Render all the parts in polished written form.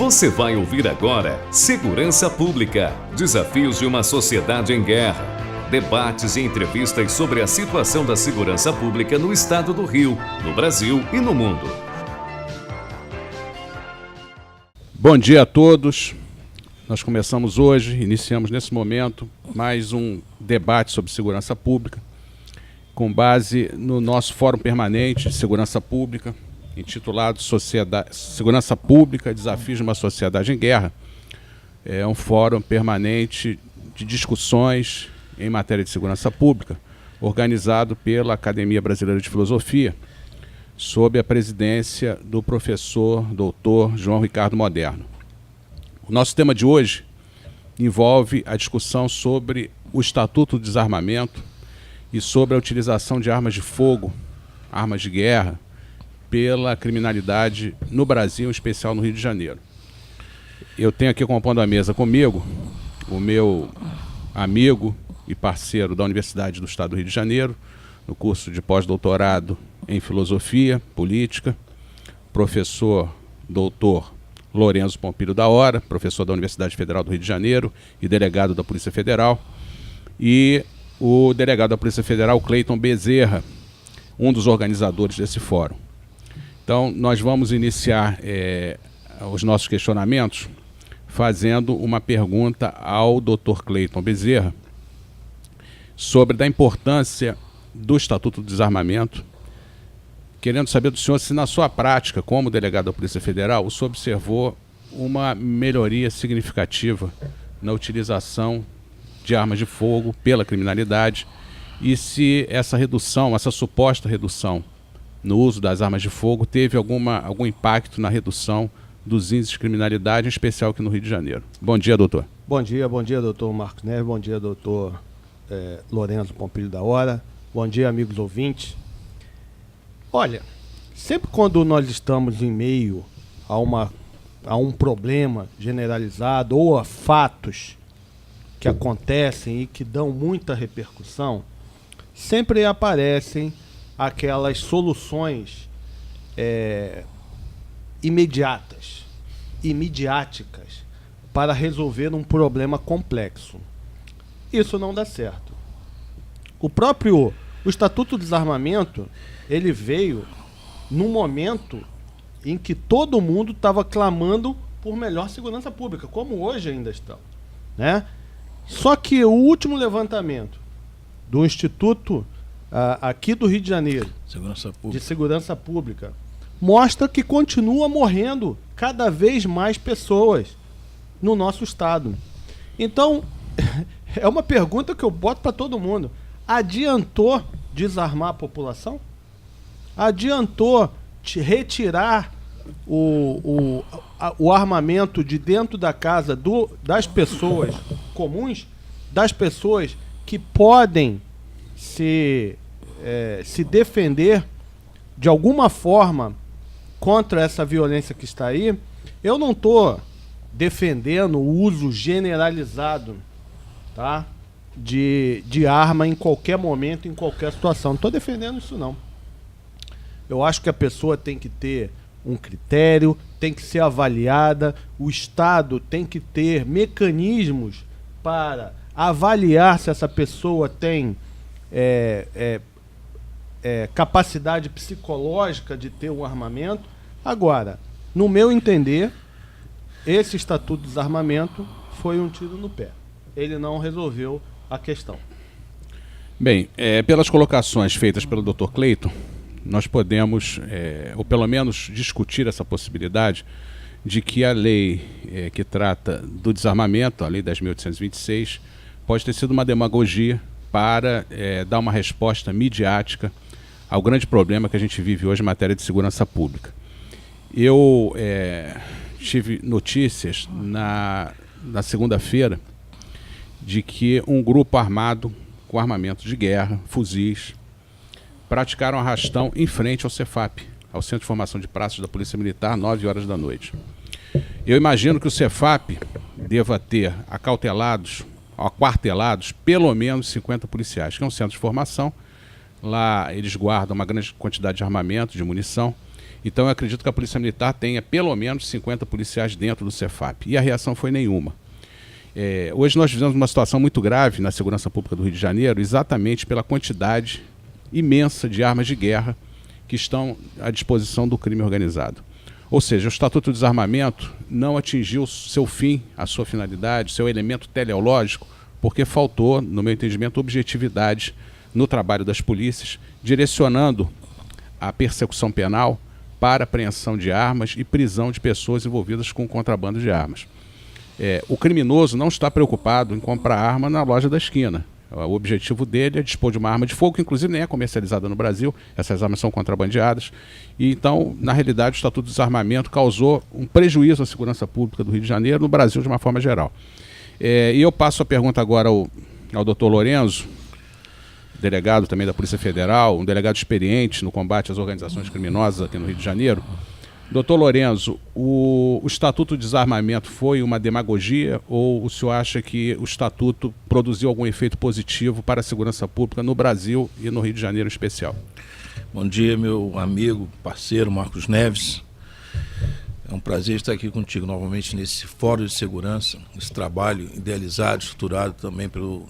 Você vai ouvir agora Segurança Pública, desafios de uma sociedade em guerra. Debates e entrevistas sobre a situação da segurança pública no estado do Rio, no Brasil e no mundo. Bom dia a todos. Nós começamos hoje, iniciamos nesse momento, mais um debate sobre segurança pública, com base no nosso Fórum Permanente de Segurança Pública, intitulado Segurança Pública, Desafios de uma Sociedade em Guerra. É um fórum permanente de discussões em matéria de segurança pública, organizado pela Academia Brasileira de Filosofia, sob a presidência do professor Dr. João Ricardo Moderno. O nosso tema de hoje envolve a discussão sobre o Estatuto do Desarmamento e sobre a utilização de armas de fogo, armas de guerra, pela criminalidade no Brasil, em especial no Rio de Janeiro. Eu tenho aqui compondo a mesa comigo o meu amigo e parceiro da Universidade do Estado do Rio de Janeiro, no curso de pós-doutorado em Filosofia Política, professor doutor Lourenço Pompilho da Hora, professor da Universidade Federal do Rio de Janeiro e delegado da Polícia Federal, e o delegado da Polícia Federal, Cleiton Bezerra, um dos organizadores desse fórum. Então, nós vamos iniciar os nossos questionamentos fazendo uma pergunta ao Dr. Cleiton Bezerra sobre a importância do Estatuto do Desarmamento, querendo saber do senhor se na sua prática, como delegado da Polícia Federal, o senhor observou uma melhoria significativa na utilização de armas de fogo pela criminalidade e se essa redução, essa suposta redução no uso das armas de fogo teve algum impacto na redução dos índices de criminalidade, em especial aqui no Rio de Janeiro. Bom dia, doutor. Bom dia, doutor Marcos Neves, bom dia, doutor Lourenço Pompilho da Hora, bom dia, amigos ouvintes. Olha, sempre quando nós estamos em meio a um problema generalizado ou a fatos que acontecem e que dão muita repercussão, sempre aparecem aquelas soluções imediatas e midiáticas para resolver um problema complexo. Isso não dá certo. O Estatuto do Desarmamento, ele veio num momento em que todo mundo estava clamando por melhor segurança pública, como hoje ainda estão, né? Só que o último levantamento do Instituto aqui do Rio de Janeiro, de Segurança Pública, mostra que continua morrendo cada vez mais pessoas no nosso estado. Então, é uma pergunta que eu boto para todo mundo. Adiantou desarmar a população? Adiantou retirar o armamento de dentro da casa das pessoas comuns, das pessoas que podem se defender de alguma forma contra essa violência que está aí? Eu não estou defendendo o uso generalizado, tá, de arma em qualquer momento, em qualquer situação. Não estou defendendo isso, não. Eu acho que a pessoa tem que ter um critério, tem que ser avaliada, o Estado tem que ter mecanismos para avaliar se essa pessoa tem capacidade psicológica de ter um armamento. Agora, no meu entender, esse Estatuto de Desarmamento foi um tiro no pé. Ele não resolveu a questão. Bem, pelas colocações feitas pelo Dr. Cleiton, nós podemos, ou pelo menos discutir essa possibilidade de que a lei que trata do desarmamento, a Lei 10.826, pode ter sido uma demagogia para dar uma resposta midiática ao grande problema que a gente vive hoje em matéria de segurança pública. Eu tive notícias na segunda-feira de que um grupo armado com armamento de guerra, fuzis, praticaram arrastão em frente ao Cefap, ao Centro de Formação de Praças da Polícia Militar, 9 horas da noite. Eu imagino que o Cefap deva ter aquartelados pelo menos 50 policiais, que é um centro de formação. Lá eles guardam uma grande quantidade de armamento, de munição, Então eu acredito que a Polícia Militar tenha pelo menos 50 policiais dentro do Cefap. E a reação foi nenhuma. Hoje nós vivemos uma situação muito grave na segurança pública do Rio de Janeiro, exatamente pela quantidade imensa de armas de guerra que estão à disposição do crime organizado. Ou seja, o Estatuto do Desarmamento não atingiu seu fim, a sua finalidade, seu elemento teleológico, porque faltou, no meu entendimento, objetividade no trabalho das polícias, direcionando a persecução penal para apreensão de armas e prisão de pessoas envolvidas com contrabando de armas. O criminoso não está preocupado em comprar arma na loja da esquina. O objetivo dele é dispor de uma arma de fogo, que inclusive nem é comercializada no Brasil, essas armas são contrabandeadas. E então, na realidade, o Estatuto do Desarmamento causou um prejuízo à segurança pública do Rio de Janeiro, no Brasil de uma forma geral. E eu passo a pergunta agora ao doutor Lorenzo, delegado também da Polícia Federal, um delegado experiente no combate às organizações criminosas aqui no Rio de Janeiro. Doutor Lorenzo, o Estatuto de Desarmamento foi uma demagogia ou o senhor acha que o Estatuto produziu algum efeito positivo para a segurança pública no Brasil e no Rio de Janeiro em especial? Bom dia, meu amigo, parceiro Marcos Neves. É um prazer estar aqui contigo novamente nesse Fórum de Segurança, esse trabalho idealizado, estruturado também pelo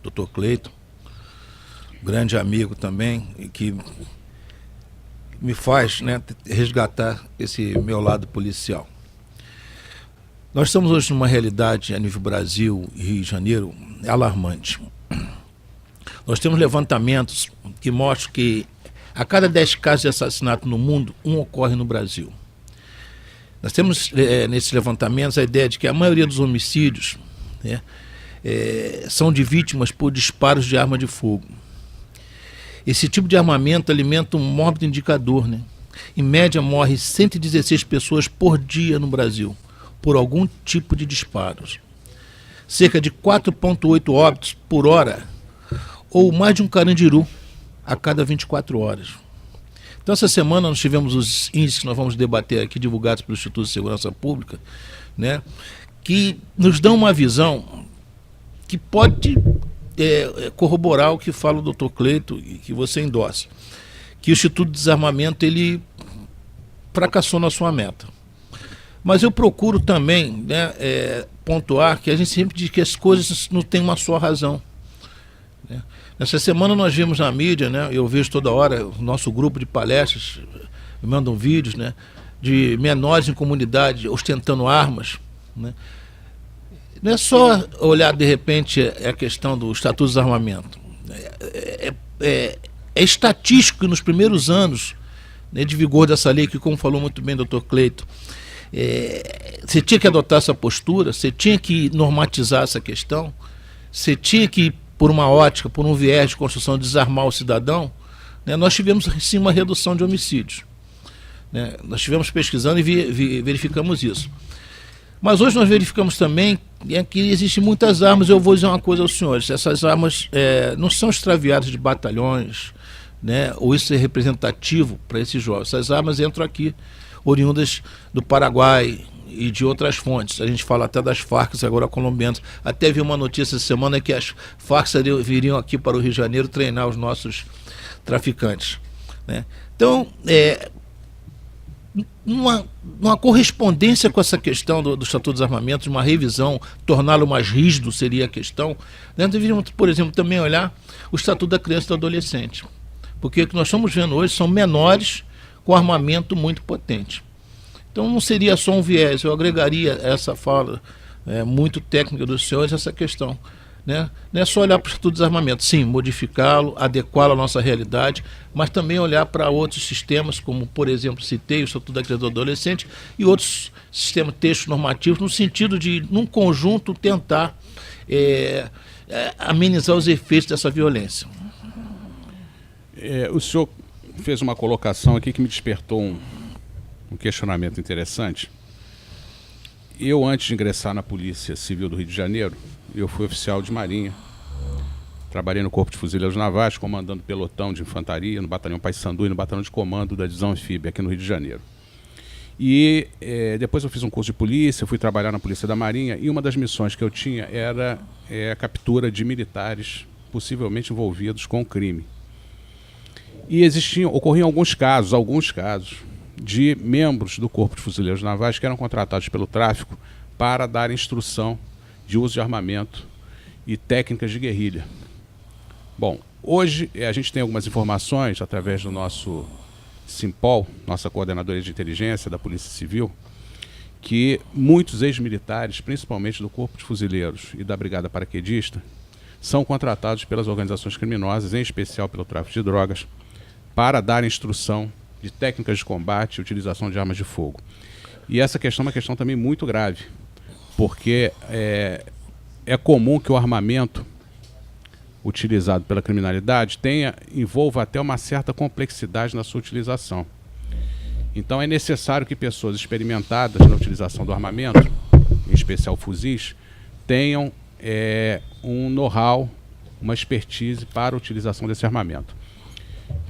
Dr. Cleiton, grande amigo também, e que me faz, né, resgatar esse meu lado policial. Nós estamos hoje numa realidade a nível Brasil e Rio de Janeiro alarmante. Nós temos levantamentos que mostram que a cada 10 casos de assassinato no mundo, um ocorre no Brasil. Nós temos nesses levantamentos a ideia de que a maioria dos homicídios, né, são de vítimas por disparos de arma de fogo. Esse tipo de armamento alimenta um mórbido indicador, né? Em média, morre 116 pessoas por dia no Brasil, por algum tipo de disparos. Cerca de 4,8 óbitos por hora, ou mais de um carandiru a cada 24 horas. Então, essa semana nós tivemos os índices que nós vamos debater aqui, divulgados pelo Instituto de Segurança Pública, né, que nos dão uma visão que pode corroborar o que fala o Dr. Cleiton e que você endossa, que o Instituto de Desarmamento ele fracassou na sua meta. Mas eu procuro também, né, pontuar que a gente sempre diz que as coisas não têm uma só razão, né? Nessa semana nós vimos na mídia, né, eu vejo toda hora, o nosso grupo de palestras me mandam vídeos, né, de menores em comunidade ostentando armas, né? Não é só olhar, de repente, a questão do Estatuto de Desarmamento. É estatístico que nos primeiros anos, né, de vigor dessa lei, que como falou muito bem o Dr. Cleiton, você tinha que adotar essa postura, você tinha que normatizar essa questão, você tinha que, por uma ótica, por um viés de construção, desarmar o cidadão, né? Nós tivemos, sim, uma redução de homicídios, né? Nós estivemos pesquisando e verificamos isso. Mas hoje nós verificamos também que existem muitas armas. Eu vou dizer uma coisa aos senhores: essas armas não são extraviadas de batalhões, né, ou isso é representativo para esses jovens. Essas armas entram aqui, oriundas do Paraguai e de outras fontes. A gente fala até das Farc, agora colombianas. Até vi uma notícia essa semana que as Farc viriam aqui para o Rio de Janeiro treinar os nossos traficantes, né? Então, numa correspondência com essa questão do Estatuto dos Armamentos, uma revisão, torná-lo mais rígido seria a questão, né? Deveríamos, por exemplo, também olhar o Estatuto da Criança e do Adolescente, porque o que nós estamos vendo hoje são menores com armamento muito potente. Então não seria só um viés, eu agregaria essa fala muito técnica dos senhores, essa questão, né? Não é só olhar para o Estatuto de Desarmamento, sim, modificá-lo, adequá-lo à nossa realidade, mas também olhar para outros sistemas, como, por exemplo, citei o Estatuto da Criança e do Adolescente e outros sistemas textos normativos, no sentido de, num conjunto, tentar amenizar os efeitos dessa violência. O senhor fez uma colocação aqui que me despertou um questionamento interessante. Eu, antes de ingressar na Polícia Civil do Rio de Janeiro, eu fui oficial de Marinha. Trabalhei no Corpo de Fuzileiros Navais, comandando pelotão de infantaria no Batalhão Paissandu e no Batalhão de Comando da Divisão Anfíbia, aqui no Rio de Janeiro. E depois eu fiz um curso de polícia, fui trabalhar na Polícia da Marinha, e uma das missões que eu tinha era a captura de militares possivelmente envolvidos com crime. E ocorriam alguns casos, de membros do Corpo de Fuzileiros Navais que eram contratados pelo tráfico para dar instrução de uso de armamento e técnicas de guerrilha. Bom, hoje a gente tem algumas informações através do nosso Simpol, nossa coordenadoria de inteligência da Polícia Civil, que muitos ex-militares, principalmente do Corpo de Fuzileiros e da Brigada Paraquedista, são contratados pelas organizações criminosas, em especial pelo tráfico de drogas, para dar instrução de técnicas de combate e utilização de armas de fogo. E essa questão é uma questão também muito grave, porque é comum que o armamento utilizado pela criminalidade envolva até uma certa complexidade na sua utilização. Então é necessário que pessoas experimentadas na utilização do armamento, em especial fuzis, tenham um know-how, uma expertise para a utilização desse armamento.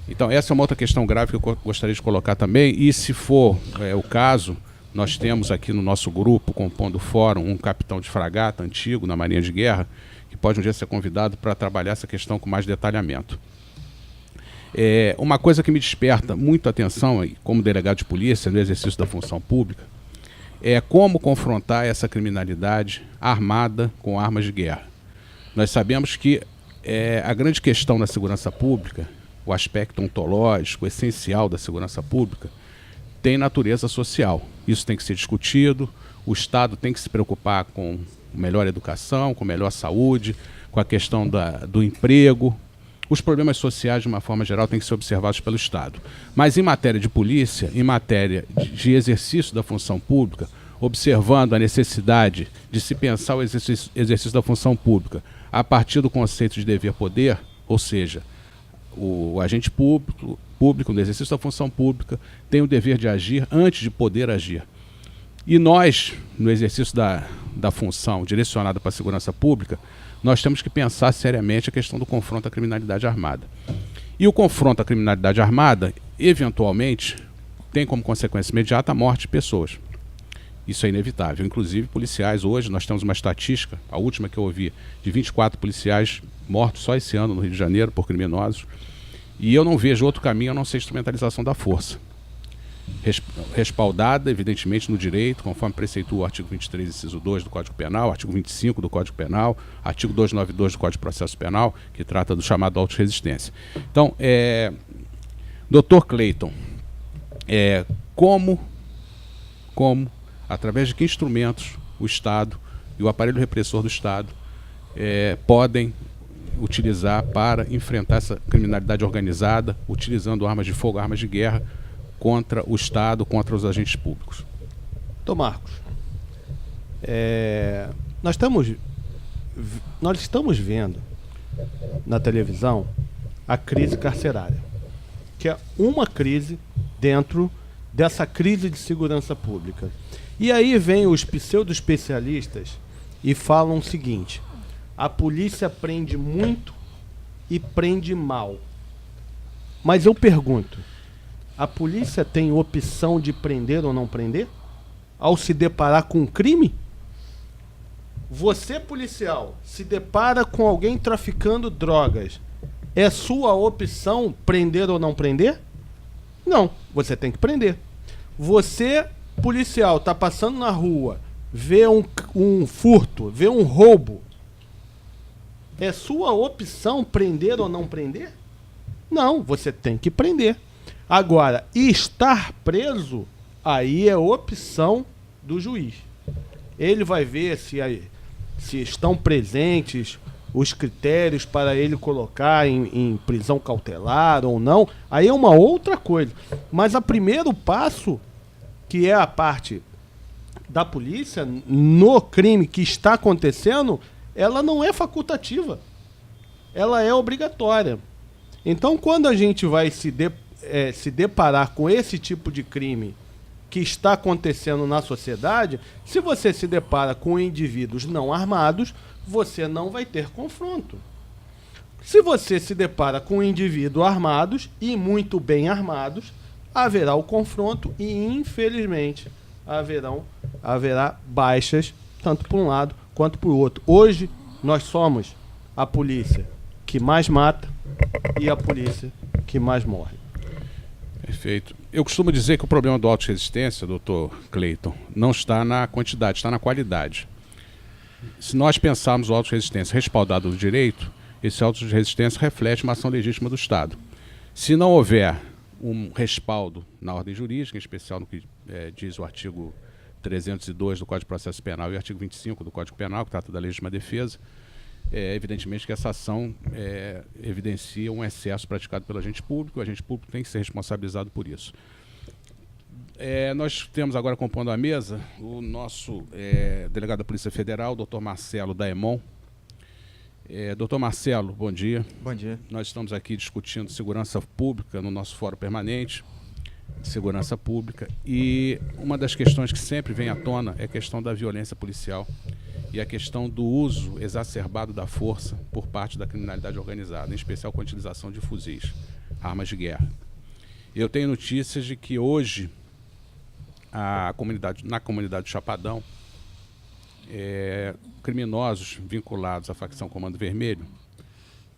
Então essa é uma outra questão grave que eu gostaria de colocar também, e se for o caso, nós temos aqui no nosso grupo, compondo o fórum, um capitão de fragata antigo na Marinha de Guerra, que pode um dia ser convidado para trabalhar essa questão com mais detalhamento. Uma coisa que me desperta muita atenção, como delegado de polícia, no exercício da função pública, é como confrontar essa criminalidade armada com armas de guerra. Nós sabemos que a grande questão na segurança pública, o aspecto ontológico, essencial da segurança pública, tem natureza social. Isso tem que ser discutido, o Estado tem que se preocupar com melhor educação, com melhor saúde, com a questão do emprego. Os problemas sociais, de uma forma geral, têm que ser observados pelo Estado. Mas em matéria de polícia, em matéria de exercício da função pública, observando a necessidade de se pensar o exercício da função pública a partir do conceito de dever-poder, ou seja, o agente público, no exercício da função pública, tem o dever de agir antes de poder agir. E nós, no exercício da função direcionada para a segurança pública, nós temos que pensar seriamente a questão do confronto à criminalidade armada. E o confronto à criminalidade armada, eventualmente, tem como consequência imediata a morte de pessoas. Isso é inevitável. Inclusive, policiais, hoje nós temos uma estatística, a última que eu ouvi, de 24 policiais mortos só esse ano no Rio de Janeiro por criminosos. E eu não vejo outro caminho a não ser a instrumentalização da força. Respaldada, evidentemente, no direito, conforme preceitua o artigo 23, inciso 2 do Código Penal, artigo 25 do Código Penal, artigo 292 do Código de Processo Penal, que trata do chamado autorresistência. Então, Dr. Cleiton, como, através de que instrumentos o Estado e o aparelho repressor do Estado podem utilizar para enfrentar essa criminalidade organizada, utilizando armas de fogo, armas de guerra, contra o Estado, contra os agentes públicos? Tom Marcos, nós estamos vendo na televisão a crise carcerária, que é uma crise dentro dessa crise de segurança pública. E aí vem os pseudo-especialistas e falam o seguinte: a polícia prende muito e prende mal. Mas eu pergunto, a polícia tem opção de prender ou não prender? Ao se deparar com um crime? Você, policial, se depara com alguém traficando drogas, é sua opção prender ou não prender? Não, você tem que prender. Você, policial, está passando na rua, vê um furto, vê um roubo, é sua opção prender ou não prender? Não, você tem que prender. Agora, estar preso, aí é opção do juiz. Ele vai ver se estão presentes os critérios para ele colocar em prisão cautelar ou não. Aí é uma outra coisa. Mas o primeiro passo, que é a parte da polícia, no crime que está acontecendo, ela não é facultativa. Ela é obrigatória. Então, quando a gente vai se deparar com esse tipo de crime que está acontecendo na sociedade, se você se depara com indivíduos não armados, você não vai ter confronto. Se você se depara com indivíduos armados e muito bem armados, haverá o confronto e, infelizmente, haverá baixas, tanto por um lado quanto por outro. Hoje, nós somos a polícia que mais mata e a polícia que mais morre. Perfeito. Eu costumo dizer que o problema do auto-resistência, doutor Cleiton, não está na quantidade, está na qualidade. Se nós pensarmos o auto-resistência respaldado do direito, esse auto-resistência reflete uma ação legítima do Estado. Se não houver um respaldo na ordem jurídica, em especial no que diz o artigo 302 do Código de Processo Penal e o artigo 25 do Código Penal, que trata da legítima defesa, evidentemente que essa ação evidencia um excesso praticado pelo agente público. O agente público tem que ser responsabilizado por isso. Nós temos agora compondo a mesa o nosso delegado da Polícia Federal, doutor Marcelo Daemon. Doutor Marcelo, bom dia. Bom dia. Nós estamos aqui discutindo segurança pública no nosso fórum permanente de segurança pública, e uma das questões que sempre vem à tona é a questão da violência policial e a questão do uso exacerbado da força por parte da criminalidade organizada, em especial com a utilização de fuzis, armas de guerra. Eu tenho notícias de que hoje na comunidade do Chapadão, criminosos vinculados à facção Comando Vermelho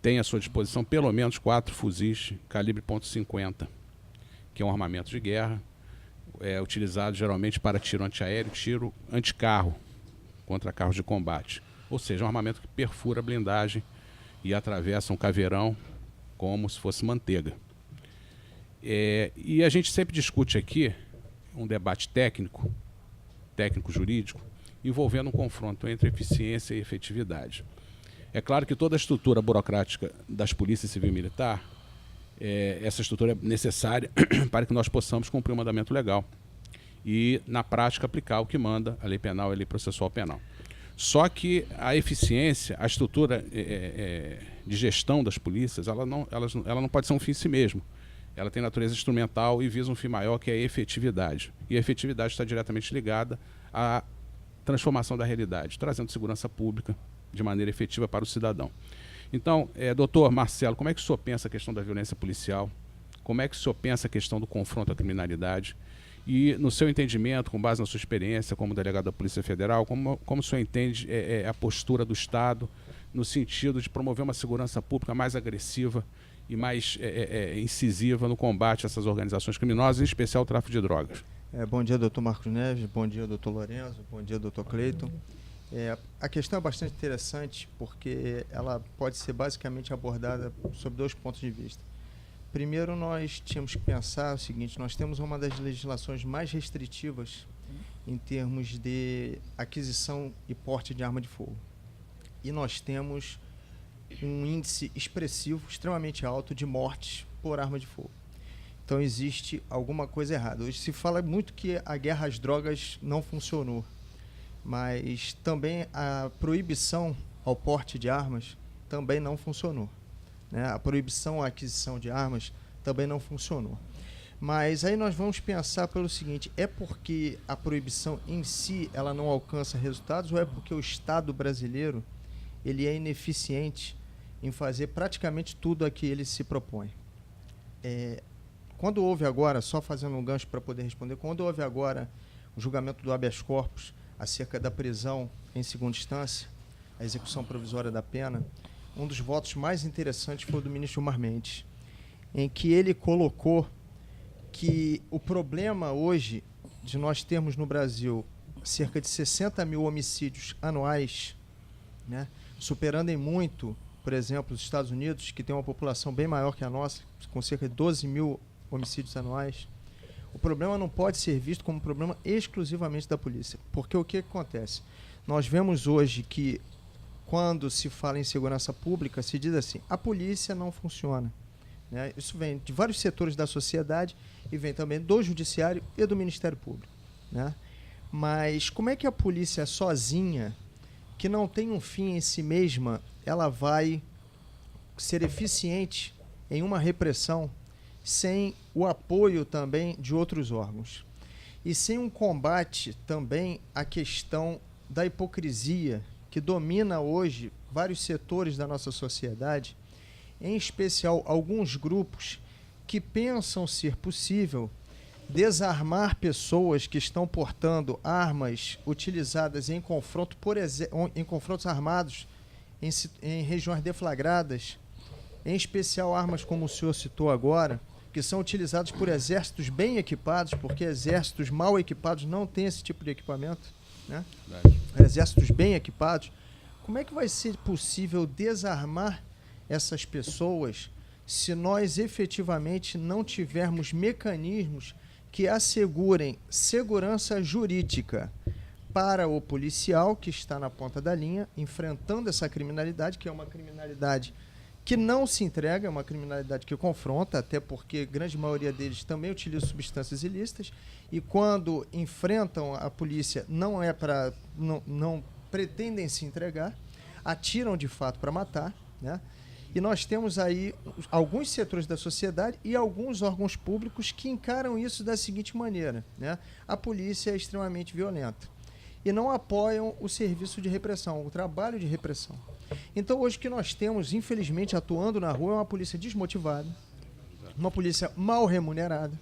têm à sua disposição pelo menos 4 fuzis calibre .50, que é um armamento de guerra, utilizado geralmente para tiro antiaéreo, tiro anticarro, contra carros de combate. Ou seja, um armamento que perfura a blindagem e atravessa um caveirão como se fosse manteiga. E a gente sempre discute aqui um debate técnico-jurídico, envolvendo um confronto entre eficiência e efetividade. É claro que toda a estrutura burocrática das polícias civil e militar, essa estrutura é necessária para que nós possamos cumprir o mandamento legal e, na prática, aplicar o que manda a lei penal e a lei processual penal. Só que a eficiência, a estrutura de gestão das polícias, ela não pode ser um fim em si mesmo. Ela tem natureza instrumental e visa um fim maior, que é a efetividade. E a efetividade está diretamente ligada à transformação da realidade, trazendo segurança pública de maneira efetiva para o cidadão. Então, doutor Marcelo, como é que o senhor pensa a questão da violência policial? Como é que o senhor pensa a questão do confronto à criminalidade? E, no seu entendimento, com base na sua experiência como delegado da Polícia Federal, como o senhor entende a postura do Estado no sentido de promover uma segurança pública mais agressiva e mais incisiva no combate a essas organizações criminosas, em especial o tráfico de drogas? Bom dia, doutor Marcos Neves, bom dia, doutor Lorenzo, bom dia, doutor Cleiton. A questão é bastante interessante porque ela pode ser basicamente abordada sob 2 pontos de vista. Primeiro, nós tínhamos que pensar o seguinte: nós temos uma das legislações mais restritivas em termos de aquisição e porte de arma de fogo. E nós temos um índice expressivo, extremamente alto, de mortes por arma de fogo. Então existe alguma coisa errada. Hoje se fala muito que a guerra às drogas não funcionou, mas também a proibição ao porte de armas também não funcionou, né? A proibição à aquisição de armas também não funcionou. Mas aí nós vamos pensar pelo seguinte: é porque a proibição em si ela não alcança resultados, ou é porque o Estado brasileiro ele é ineficiente em fazer praticamente tudo a que ele se propõe? Quando houve agora, só fazendo um gancho para poder responder, quando houve agora o julgamento do habeas corpus acerca da prisão em segunda instância, a execução provisória da pena, um dos votos mais interessantes foi o do ministro Gilmar Mendes, em que ele colocou que o problema hoje de nós termos no Brasil cerca de 60 mil homicídios anuais, né, superando em muito, por exemplo, os Estados Unidos, que tem uma população bem maior que a nossa, com cerca de 12 mil homicídios anuais, o problema não pode ser visto como um problema exclusivamente da polícia. Porque o que acontece? Nós vemos hoje que, quando se fala em segurança pública, se diz assim: a polícia não funciona, né? Isso vem de vários setores da sociedade e vem também do Judiciário e do Ministério Público, né? Mas como é que a polícia sozinha, que não tem um fim em si mesma, ela vai ser eficiente em uma repressão sem o apoio também de outros órgãos? E sem um combate também à questão da hipocrisia que domina hoje vários setores da nossa sociedade, em especial alguns grupos que pensam ser possível desarmar pessoas que estão portando armas utilizadas em confronto, em confrontos armados em regiões deflagradas, em especial armas como o senhor citou agora, que são utilizados por exércitos bem equipados, porque exércitos mal equipados não têm esse tipo de equipamento, né? Exércitos bem equipados. Como é que vai ser possível desarmar essas pessoas se nós efetivamente não tivermos mecanismos que assegurem segurança jurídica para o policial que está na ponta da linha, enfrentando essa criminalidade, que é uma criminalidade que não se entrega, é uma criminalidade que confronta, até porque a grande maioria deles também utiliza substâncias ilícitas, e quando enfrentam a polícia não pretendem se entregar, atiram de fato para matar, né? E nós temos aí alguns setores da sociedade e alguns órgãos públicos que encaram isso da seguinte maneira, né? A polícia é extremamente violenta e não apoiam o serviço de repressão, o trabalho de repressão. Então, hoje o que nós temos, infelizmente, atuando na rua é uma polícia desmotivada, uma polícia mal remunerada,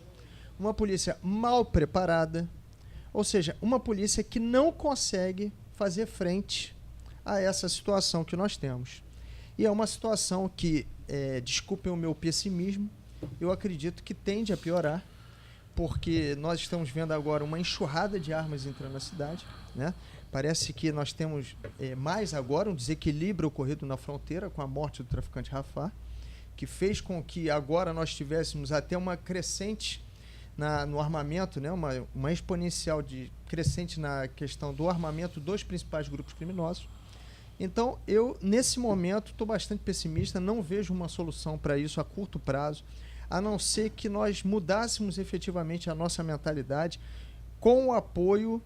uma polícia mal preparada, ou seja, uma polícia que não consegue fazer frente a essa situação que nós temos. E é uma situação que, desculpem o meu pessimismo, eu acredito que tende a piorar, porque nós estamos vendo agora uma enxurrada de armas entrando na cidade, né? Parece que nós temos mais agora um desequilíbrio ocorrido na fronteira com a morte do traficante Rafah, que fez com que agora nós tivéssemos até uma crescente no armamento, né? uma exponencial de crescente na questão do armamento dos principais grupos criminosos. Então, eu, nesse momento, estou bastante pessimista, não vejo uma solução para isso a curto prazo, a não ser que nós mudássemos efetivamente a nossa mentalidade com o apoio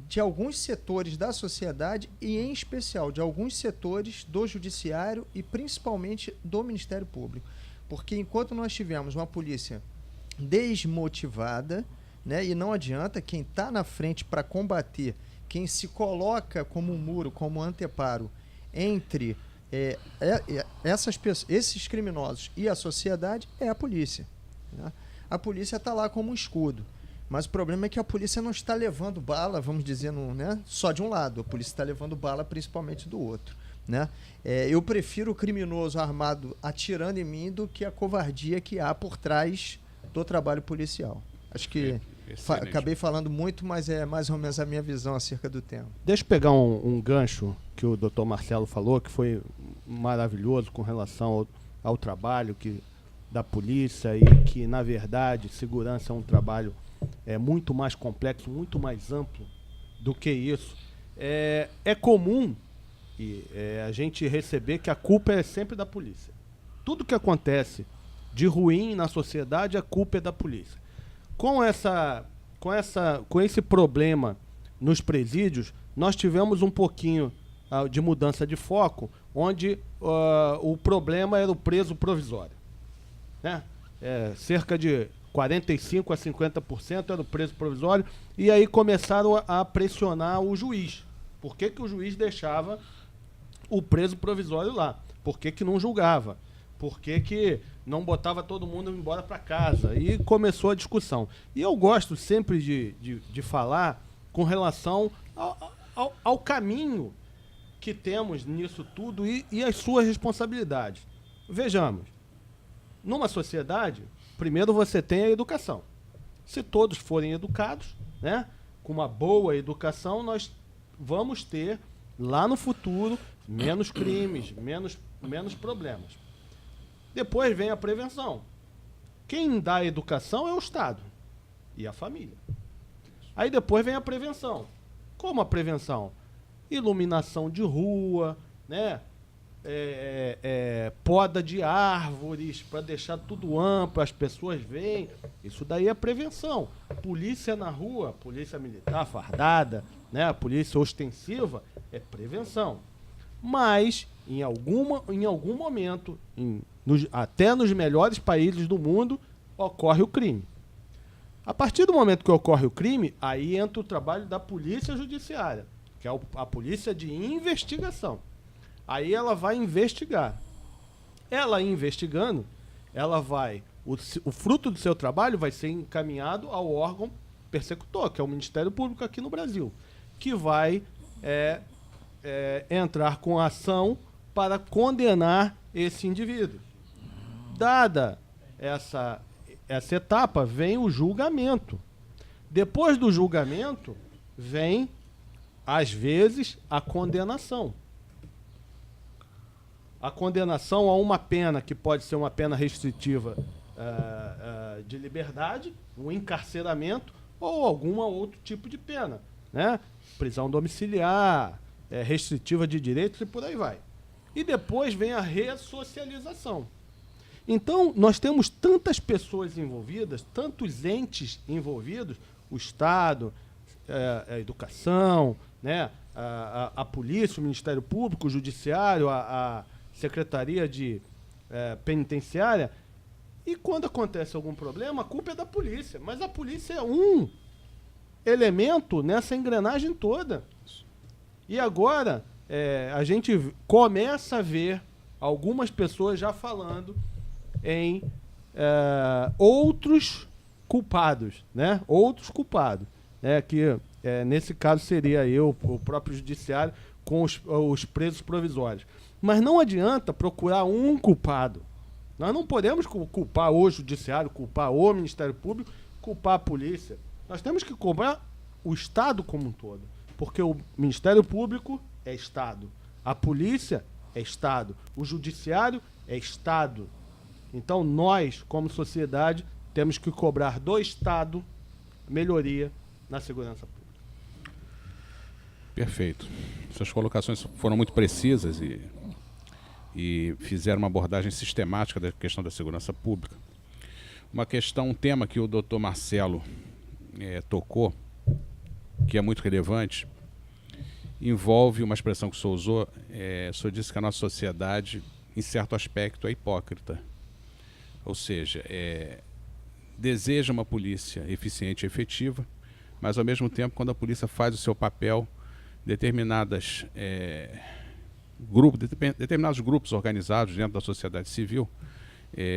de alguns setores da sociedade e, em especial, de alguns setores do judiciário e, principalmente, do Ministério Público. Porque enquanto nós tivermos uma polícia desmotivada, né, e não adianta quem está na frente para combater, quem se coloca como um muro, como anteparo entre esses criminosos e a sociedade, é a polícia, né? A polícia está lá como um escudo. Mas o problema é que a polícia não está levando bala, vamos dizer, né, só de um lado. A polícia está levando bala principalmente do outro, né? Eu prefiro o criminoso armado atirando em mim do que a covardia que há por trás do trabalho policial. Acho que acabei falando muito, mas é mais ou menos a minha visão acerca do tema. Deixa eu pegar um gancho que o Dr. Marcelo falou, que foi maravilhoso com relação ao trabalho da polícia e que, na verdade, segurança é um trabalho muito mais complexo, muito mais amplo do que isso. É comum a gente receber que a culpa é sempre da polícia. Tudo que acontece de ruim na sociedade, a culpa é da polícia. Com esse problema nos presídios, nós tivemos um pouquinho de mudança de foco, onde o problema era o preso provisório, né? Cerca de 45% a 50% era o preso provisório, e aí começaram a pressionar o juiz. Por que o juiz deixava o preso provisório lá? Por que não julgava? Por que não botava todo mundo embora para casa? E começou a discussão. E eu gosto sempre de falar com relação ao caminho que temos nisso tudo e as suas responsabilidades. Vejamos, numa sociedade, primeiro você tem a educação. Se todos forem educados, né, com uma boa educação, nós vamos ter, lá no futuro, menos crimes, menos problemas. Depois vem a prevenção. Quem dá a educação é o Estado e a família. Aí depois vem a prevenção. Como a prevenção? Iluminação de rua, né? Poda de árvores para deixar tudo amplo, as pessoas veem. Isso daí é prevenção. Polícia na rua, polícia militar fardada, né? A polícia ostensiva é prevenção. Mas em algum momento, até nos melhores países do mundo, ocorre o crime. A partir do momento que ocorre o crime, aí entra o trabalho da polícia judiciária, que é a polícia de investigação. Aí ela vai investigar. Ela investigando, o fruto do seu trabalho vai ser encaminhado ao órgão persecutor, que é o Ministério Público aqui no Brasil, que vai entrar com ação para condenar esse indivíduo. Dada essa etapa vem o julgamento. Depois do julgamento, vem, às vezes, a condenação. A condenação a uma pena que pode ser uma pena restritiva de liberdade, um encarceramento ou algum outro tipo de pena, né? Prisão domiciliar, restritiva de direitos e por aí vai. E depois vem a ressocialização. Então, nós temos tantas pessoas envolvidas, tantos entes envolvidos, o Estado, a educação, né? a polícia, o Ministério Público, o Judiciário, a Secretaria de Penitenciária. E quando acontece algum problema, a culpa é da polícia. Mas a polícia é um elemento nessa engrenagem toda. E agora, a gente começa a ver algumas pessoas já falando em outros culpados, né? Outros culpados, né? Que nesse caso seria o próprio judiciário com os presos provisórios. Mas não adianta procurar um culpado. Nós não podemos culpar o judiciário, culpar o Ministério Público, culpar a polícia. Nós temos que culpar o Estado como um todo, porque o Ministério Público é Estado, a polícia é Estado, o judiciário é Estado. Então nós, como sociedade, temos que cobrar do Estado melhoria na segurança pública. Perfeito. Suas colocações foram muito precisas e fizeram uma abordagem sistemática da questão da segurança pública. Um tema que o doutor Marcelo tocou, que é muito relevante, envolve uma expressão que o senhor usou. O senhor disse que a nossa sociedade, em certo aspecto, é hipócrita. Ou seja, deseja uma polícia eficiente e efetiva, mas, ao mesmo tempo, quando a polícia faz o seu papel, determinados grupos organizados dentro da sociedade civil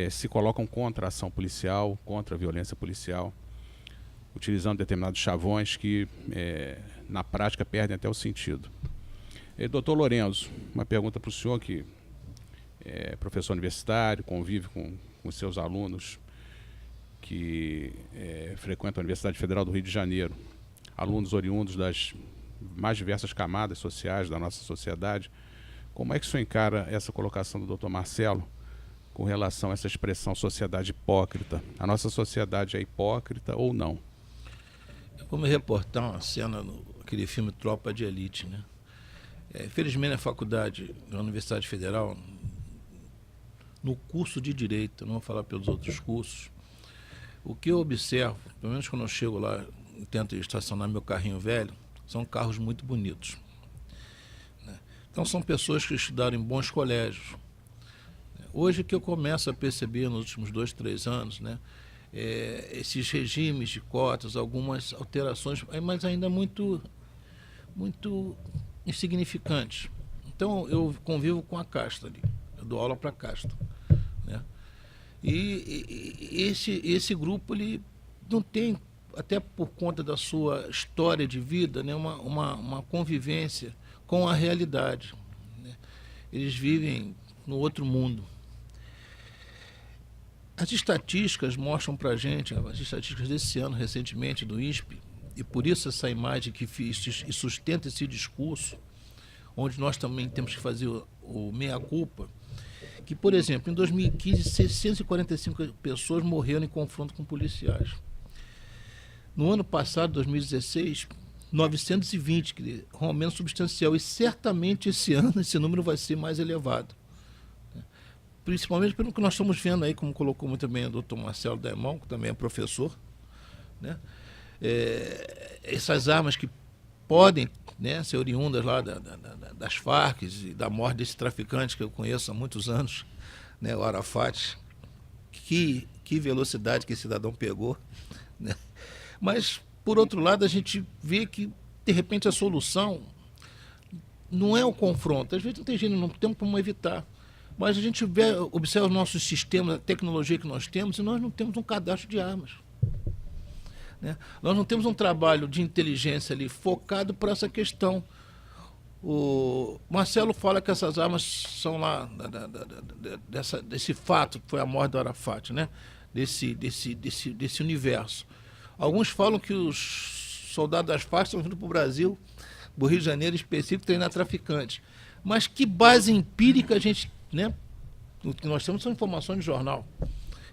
se colocam contra a ação policial, contra a violência policial, utilizando determinados chavões que, na prática, perdem até o sentido. Doutor Lourenço, uma pergunta para o senhor, que é professor universitário, convive com os seus alunos que frequentam a Universidade Federal do Rio de Janeiro, alunos oriundos das mais diversas camadas sociais da nossa sociedade. Como é que o senhor encara essa colocação do doutor Marcelo com relação a essa expressão sociedade hipócrita? A nossa sociedade é hipócrita ou não? Eu vou me reportar uma cena naquele filme Tropa de Elite, né? Felizmente, na faculdade da Universidade Federal, no curso de Direito, não vou falar pelos outros cursos, o que eu observo, pelo menos quando eu chego lá e tento estacionar meu carrinho velho, são carros muito bonitos. Então são pessoas que estudaram em bons colégios. Hoje que eu começo a perceber nos últimos 2, 3 anos, né, esses regimes de cotas, algumas alterações, mas ainda muito insignificantes. Então eu convivo com a casta ali, eu dou aula para a casta, né? E esse grupo ele não tem, até por conta da sua história de vida, né, uma convivência com a realidade, né? Eles vivem no outro mundo. As estatísticas mostram para a gente, as estatísticas desse ano, recentemente, do INSPE, e por isso essa imagem que fiz e sustenta esse discurso, onde nós também temos que fazer o meia-culpa, que, por exemplo, em 2015, 645 pessoas morreram em confronto com policiais. No ano passado, 2016, 920, que é um aumento substancial, e certamente esse ano esse número vai ser mais elevado. Principalmente pelo que nós estamos vendo aí, como colocou muito bem o doutor Marcelo Daimon, que também é professor, né? Essas armas que podem, né, ser oriundas lá das Farc e da morte desse traficante que eu conheço há muitos anos, né, o Arafat. Que velocidade que esse cidadão pegou, né? Mas, por outro lado, a gente vê que, de repente, a solução não é o confronto. Às vezes não tem jeito, não tem como evitar. Mas a gente observa os nossos sistemas, a tecnologia que nós temos, e nós não temos um cadastro de armas, né? Nós não temos um trabalho de inteligência ali focado para essa questão. O Marcelo fala que essas armas são lá desse fato que foi a morte do Arafat, né? desse universo. Alguns falam que os soldados das Farc estão vindo para o Brasil, do Rio de Janeiro específico, treinar traficantes. Mas que base empírica a gente, né? O que nós temos são informações de jornal.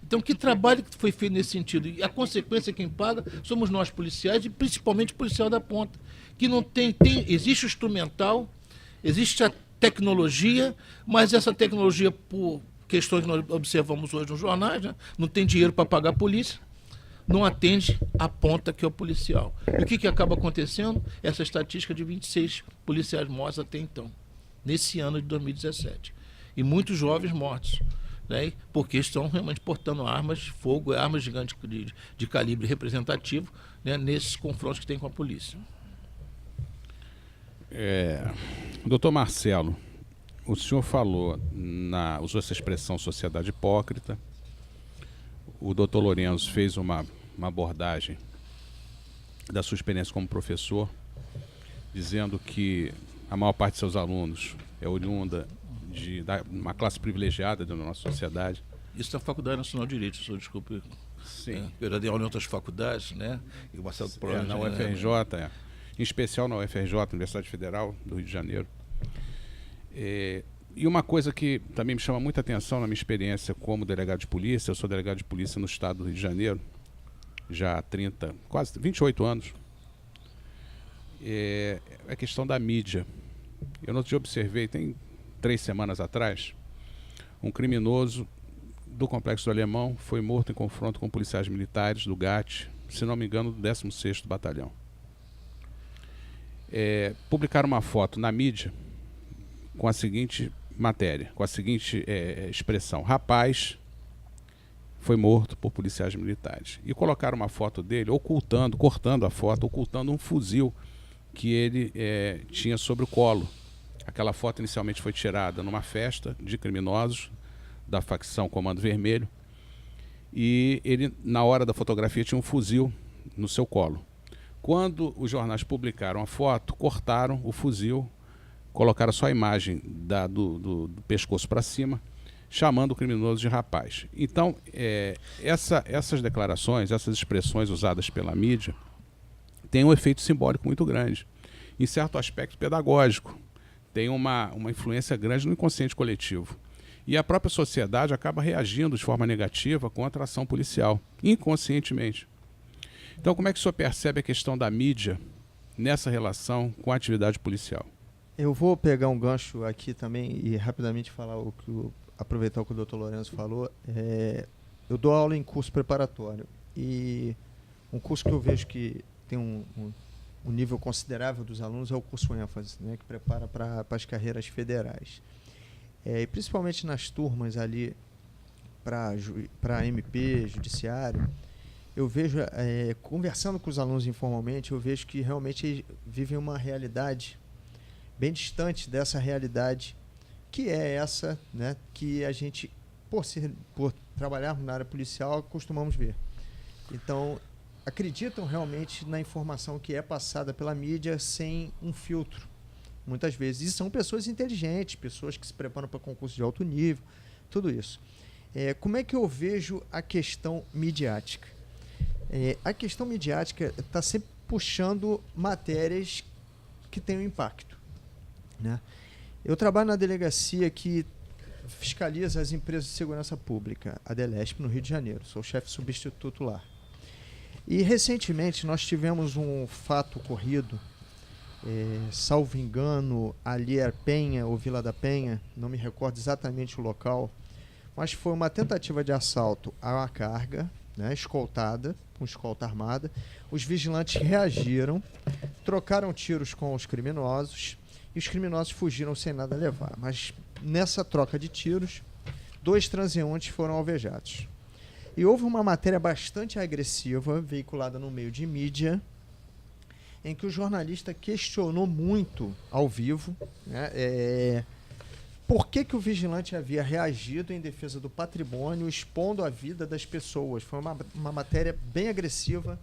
Então, que trabalho que foi feito nesse sentido? E a consequência, quem paga, somos nós policiais, e principalmente o policial da ponta. Que não existe o instrumental, existe a tecnologia, mas essa tecnologia, por questões que nós observamos hoje nos jornais, né, não tem dinheiro para pagar a polícia, não atende a ponta que é o policial. E o que acaba acontecendo? Essa estatística de 26 policiais mortos até então, nesse ano de 2017. E muitos jovens mortos, né, porque estão realmente portando armas de fogo, armas gigantes de calibre representativo, né, nesses confrontos que tem com a polícia. Doutor Marcelo, o senhor usou essa expressão sociedade hipócrita. O doutor Lourenço fez uma abordagem da sua experiência como professor, dizendo que a maior parte de seus alunos é oriunda de uma classe privilegiada da nossa sociedade. Isso na Faculdade Nacional de Direito, senhor, desculpe. Sim. Eu já dei aula em outras faculdades, né? E o Marcelo na UFRJ, em especial na UFRJ, Universidade Federal do Rio de Janeiro. E uma coisa que também me chama muita atenção na minha experiência como delegado de polícia, eu sou delegado de polícia no estado do Rio de Janeiro, já há quase 28 anos, é a questão da mídia. Eu no outro dia observei, tem 3 semanas atrás, um criminoso do Complexo do Alemão foi morto em confronto com policiais militares do GAT, se não me engano, do 16º Batalhão. Publicaram uma foto na mídia com a seguinte matéria, com a seguinte expressão: rapaz foi morto por policiais militares. E colocaram uma foto dele cortando a foto, ocultando um fuzil que ele tinha sobre o colo. Aquela foto inicialmente foi tirada numa festa de criminosos da facção Comando Vermelho, e ele, na hora da fotografia, tinha um fuzil no seu colo. Quando os jornais publicaram a foto, cortaram o fuzil, colocaram só a imagem do pescoço para cima, chamando o criminoso de rapaz. Então, essas declarações, essas expressões usadas pela mídia, têm um efeito simbólico muito grande, em certo aspecto pedagógico, tem uma influência grande no inconsciente coletivo. E a própria sociedade acaba reagindo de forma negativa contra a ação policial, inconscientemente. Então, como é que o senhor percebe a questão da mídia nessa relação com a atividade policial? Eu vou pegar um gancho aqui também e rapidamente falar aproveitar o que o Dr. Lourenço falou. Eu dou aula em curso preparatório, e um curso que eu vejo que tem um nível considerável dos alunos é o curso ênfase, né, que prepara para as carreiras federais. E principalmente nas turmas ali para MP, judiciário, eu vejo, conversando com os alunos informalmente, eu vejo que realmente vivem uma realidade bem distante dessa realidade, que é essa, né, que a gente, por trabalharmos na área policial, costumamos ver. Então, acreditam realmente na informação que é passada pela mídia sem um filtro, muitas vezes. E são pessoas inteligentes, pessoas que se preparam para concurso de alto nível, tudo isso. Como é que eu vejo a questão midiática? A questão midiática está sempre puxando matérias que têm um impacto, né? Eu trabalho na delegacia que fiscaliza as empresas de segurança pública, a DELESP, no Rio de Janeiro. Sou chefe substituto lá. E recentemente nós tivemos um fato ocorrido, salvo engano, ali era Penha ou Vila da Penha, não me recordo exatamente o local, mas foi uma tentativa de assalto a uma carga, né, escoltada, com escolta armada. Os vigilantes reagiram, trocaram tiros com os criminosos, e os criminosos fugiram sem nada levar. Mas nessa troca de tiros, 2 transeuntes foram alvejados. E houve uma matéria bastante agressiva, veiculada no meio de mídia, em que o jornalista questionou muito ao vivo, né, por que o vigilante havia reagido em defesa do patrimônio, expondo a vida das pessoas. Foi uma matéria bem agressiva,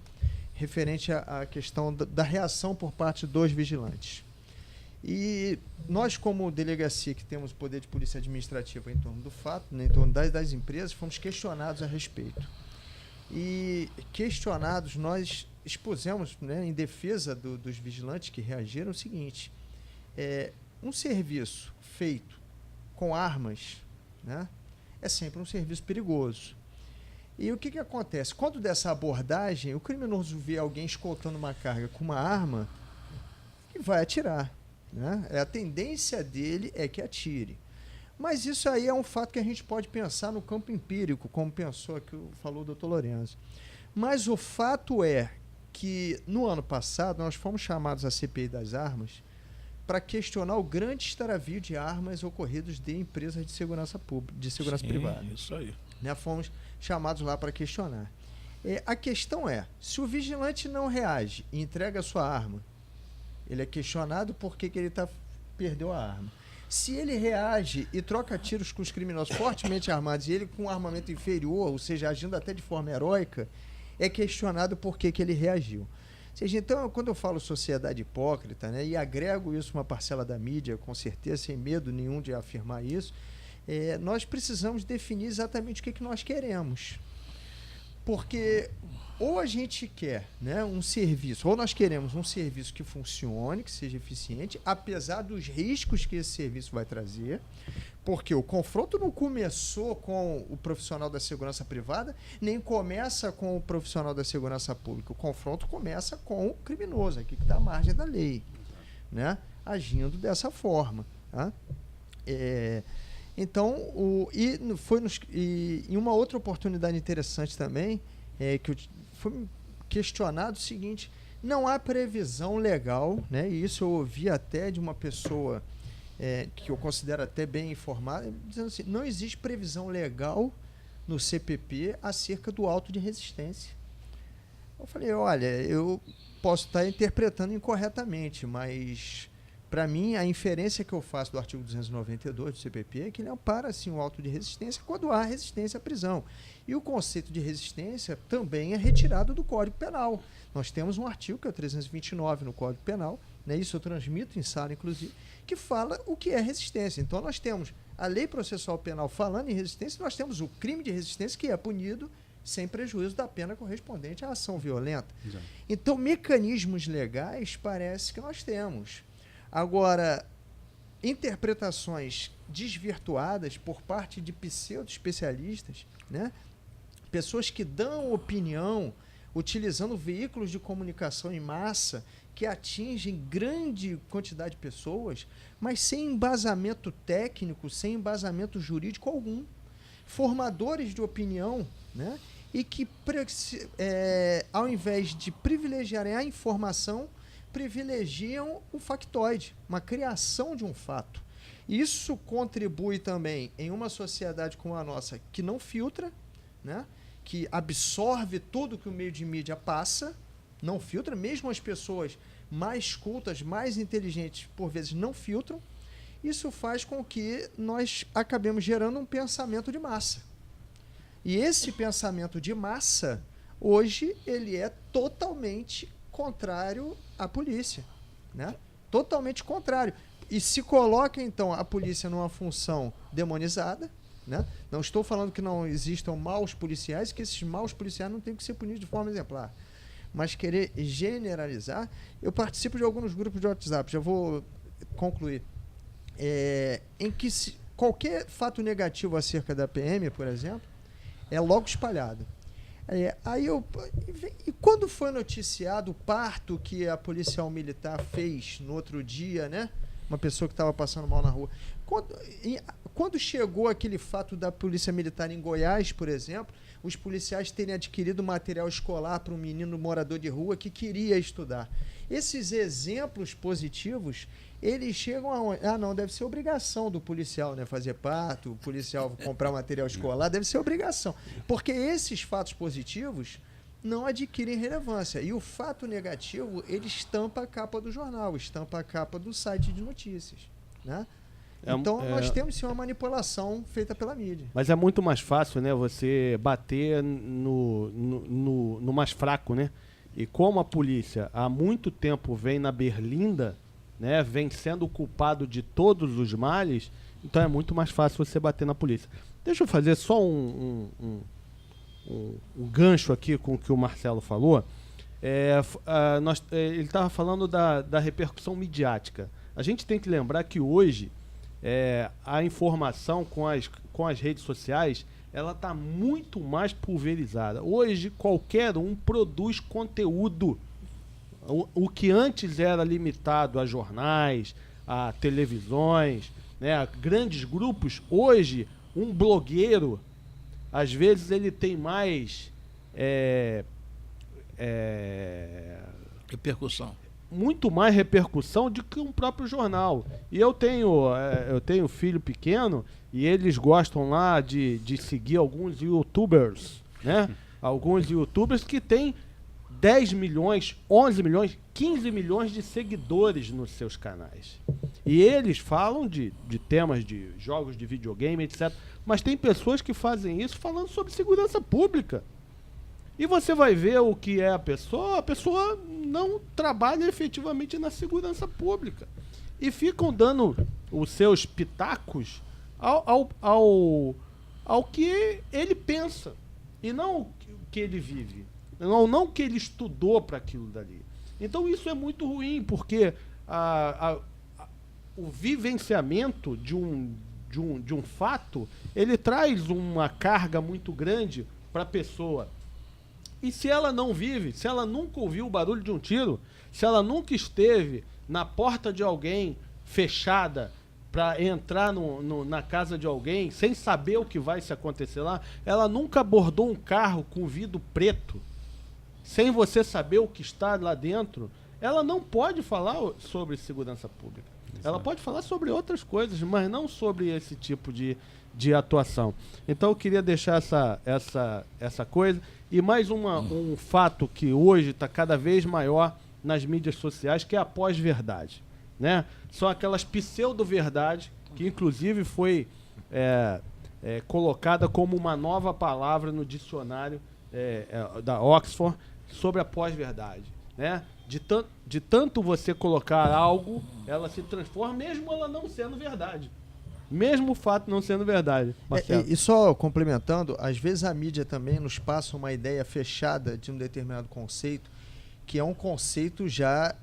referente à questão da reação por parte dos vigilantes. E nós, como delegacia que temos poder de polícia administrativa em torno do fato, né, em torno das empresas, fomos questionados a respeito. E questionados, nós expusemos, né, em defesa dos vigilantes que reagiram, o seguinte: um serviço feito com armas, né, é sempre um serviço perigoso. E o que acontece? Quando dessa abordagem, o criminoso vê alguém escoltando uma carga com uma arma e vai atirar, né? A tendência dele é que atire. Mas isso aí é um fato que a gente pode pensar no campo empírico, como pensou aqui, falou o doutor Lourenço. Mas o fato é que, no ano passado, nós fomos chamados à CPI das armas para questionar o grande extravio de armas ocorridos de empresas de segurança pública, de segurança privada. Isso aí. Né? Fomos chamados lá para questionar. A questão é, se o vigilante não reage e entrega a sua arma, ele é questionado por que ele perdeu a arma. Se ele reage e troca tiros com os criminosos fortemente armados e ele com um armamento inferior, ou seja, agindo até de forma heróica, é questionado por que ele reagiu. Ou seja, então, quando eu falo sociedade hipócrita, né, e agrego isso uma parcela da mídia, com certeza, sem medo nenhum de afirmar isso, nós precisamos definir exatamente o que nós queremos. Porque ou a gente quer, né, um serviço, ou nós queremos um serviço que funcione, que seja eficiente, apesar dos riscos que esse serviço vai trazer, porque o confronto não começou com o profissional da segurança privada, nem começa com o profissional da segurança pública. O confronto começa com o criminoso, aqui que está à margem da lei, né, agindo dessa forma. Tá? Então, em uma outra oportunidade interessante também, que foi questionado o seguinte: não há previsão legal, né? E isso eu ouvi até de uma pessoa que eu considero até bem informada, dizendo assim: não existe previsão legal no CPP acerca do auto de resistência. Eu falei: olha, eu posso estar interpretando incorretamente, mas para mim a inferência que eu faço do artigo 292 do CPP é que ele ampara assim, o auto de resistência quando há resistência à prisão. E o conceito de resistência também é retirado do Código Penal. Nós temos um artigo, que é o 329 no Código Penal, né, isso eu transmito em sala, inclusive, que fala o que é resistência. Então nós temos a Lei Processual Penal falando em resistência, nós temos o crime de resistência que é punido sem prejuízo da pena correspondente à ação violenta. Exato. Então, mecanismos legais parece que nós temos. Agora, interpretações desvirtuadas por parte de pseudo-especialistas, né? Pessoas que dão opinião utilizando veículos de comunicação em massa que atingem grande quantidade de pessoas, mas sem embasamento técnico, sem embasamento jurídico algum. Formadores de opinião, né? E que, ao invés de privilegiarem a informação, privilegiam o factoide, uma criação de um fato. Isso contribui também em uma sociedade como a nossa, que não filtra, né? Que absorve tudo que o meio de mídia passa, não filtra, mesmo as pessoas mais cultas, mais inteligentes, por vezes não filtram. Isso faz com que nós acabemos gerando um pensamento de massa. E esse pensamento de massa, hoje, ele é totalmente contrário à polícia, né? Totalmente contrário. E se coloca, então, a polícia numa função demonizada, né? Não estou falando que não existam maus policiais, que esses maus policiais não têm que ser punidos de forma exemplar. Mas querer generalizar... Eu participo de alguns grupos de WhatsApp, já vou concluir, em que qualquer fato negativo acerca da PM, por exemplo, é logo espalhado. E quando foi noticiado o parto que a policial militar fez no outro dia, né? Uma pessoa que estava passando mal na rua. Quando chegou aquele fato da polícia militar em Goiás, por exemplo, os policiais terem adquirido material escolar para um menino morador de rua que queria estudar. Esses exemplos positivos, eles chegam a não, deve ser obrigação do policial, né, fazer parto, o policial comprar material escolar, deve ser obrigação. Porque esses fatos positivos não adquirem relevância. E o fato negativo, ele estampa a capa do jornal, estampa a capa do site de notícias, né? Então, nós temos sim uma manipulação feita pela mídia. Mas é muito mais fácil, né, você bater no mais fraco, né? E como a polícia há muito tempo vem na berlinda, né, vem sendo o culpado de todos os males, então é muito mais fácil você bater na polícia. Deixa eu fazer só um um gancho aqui com o que o Marcelo falou. Ele estava falando da repercussão midiática. A gente tem que lembrar que hoje a informação com as redes sociais ela está muito mais pulverizada. Hoje qualquer um produz conteúdo. O que antes era limitado a jornais, a televisões, né, a grandes grupos, hoje um blogueiro, às vezes ele tem mais repercussão. Muito mais repercussão do que um próprio jornal. E eu tenho filho pequeno e eles gostam lá de seguir alguns youtubers, né? Alguns youtubers que têm 10 milhões, 11 milhões, 15 milhões de seguidores nos seus canais. E eles falam de temas de jogos de videogame, etc. Mas tem pessoas que fazem isso falando sobre segurança pública. E você vai ver o que é a pessoa não trabalha efetivamente na segurança pública. E ficam dando os seus pitacos ao que ele pensa. E não o que ele vive. Não o que ele estudou para aquilo dali. Então isso é muito ruim, porque o vivenciamento de um fato, ele traz uma carga muito grande para a pessoa. E se ela não vive, se ela nunca ouviu o barulho de um tiro, se ela nunca esteve na porta de alguém fechada para entrar na casa de alguém sem saber o que vai se acontecer lá, ela nunca abordou um carro com vidro preto, sem você saber o que está lá dentro, ela não pode falar sobre segurança pública. Exato. Ela pode falar sobre outras coisas, mas não sobre esse tipo de atuação. Então eu queria deixar essa coisa. E mais um fato que hoje está cada vez maior nas mídias sociais, que é a pós-verdade, né? São aquelas pseudo-verdades, que inclusive foi colocada como uma nova palavra no dicionário da Oxford sobre a pós-verdade, né? De tanto você colocar algo, ela se transforma, mesmo ela não sendo verdade. Mesmo o fato não sendo verdade. E só complementando, às vezes a mídia também nos passa uma ideia fechada de um determinado conceito, que é um conceito já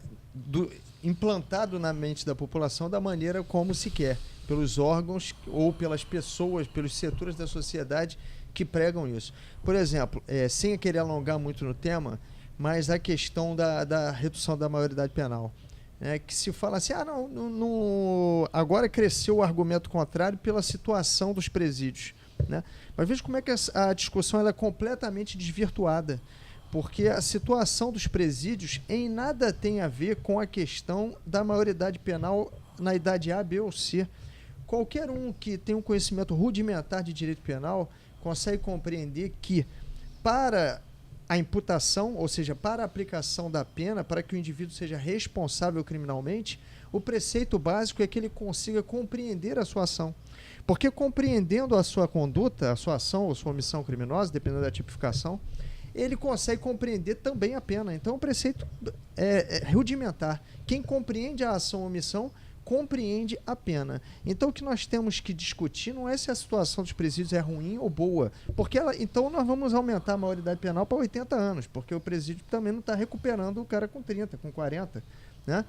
implantado na mente da população da maneira como se quer, pelos órgãos ou pelas pessoas, pelos setores da sociedade que pregam isso. Por exemplo, sem querer alongar muito no tema, mas a questão da redução da maioridade penal. Que se fala assim, agora cresceu o argumento contrário pela situação dos presídios, né? Mas veja como é que a discussão ela é completamente desvirtuada, porque a situação dos presídios em nada tem a ver com a questão da maioridade penal na idade A, B ou C. Qualquer um que tem um conhecimento rudimentar de direito penal consegue compreender que para a imputação, ou seja, para a aplicação da pena, para que o indivíduo seja responsável criminalmente, o preceito básico é que ele consiga compreender a sua ação. Porque compreendendo a sua conduta, a sua ação ou sua omissão criminosa, dependendo da tipificação, ele consegue compreender também a pena. Então o preceito é rudimentar. Quem compreende a ação ou omissão compreende a pena. Então o que nós temos que discutir não é se a situação dos presídios é ruim ou boa, porque então nós vamos aumentar a maioridade penal para 80 anos, porque o presídio também não está recuperando o cara com 30, com 40, né?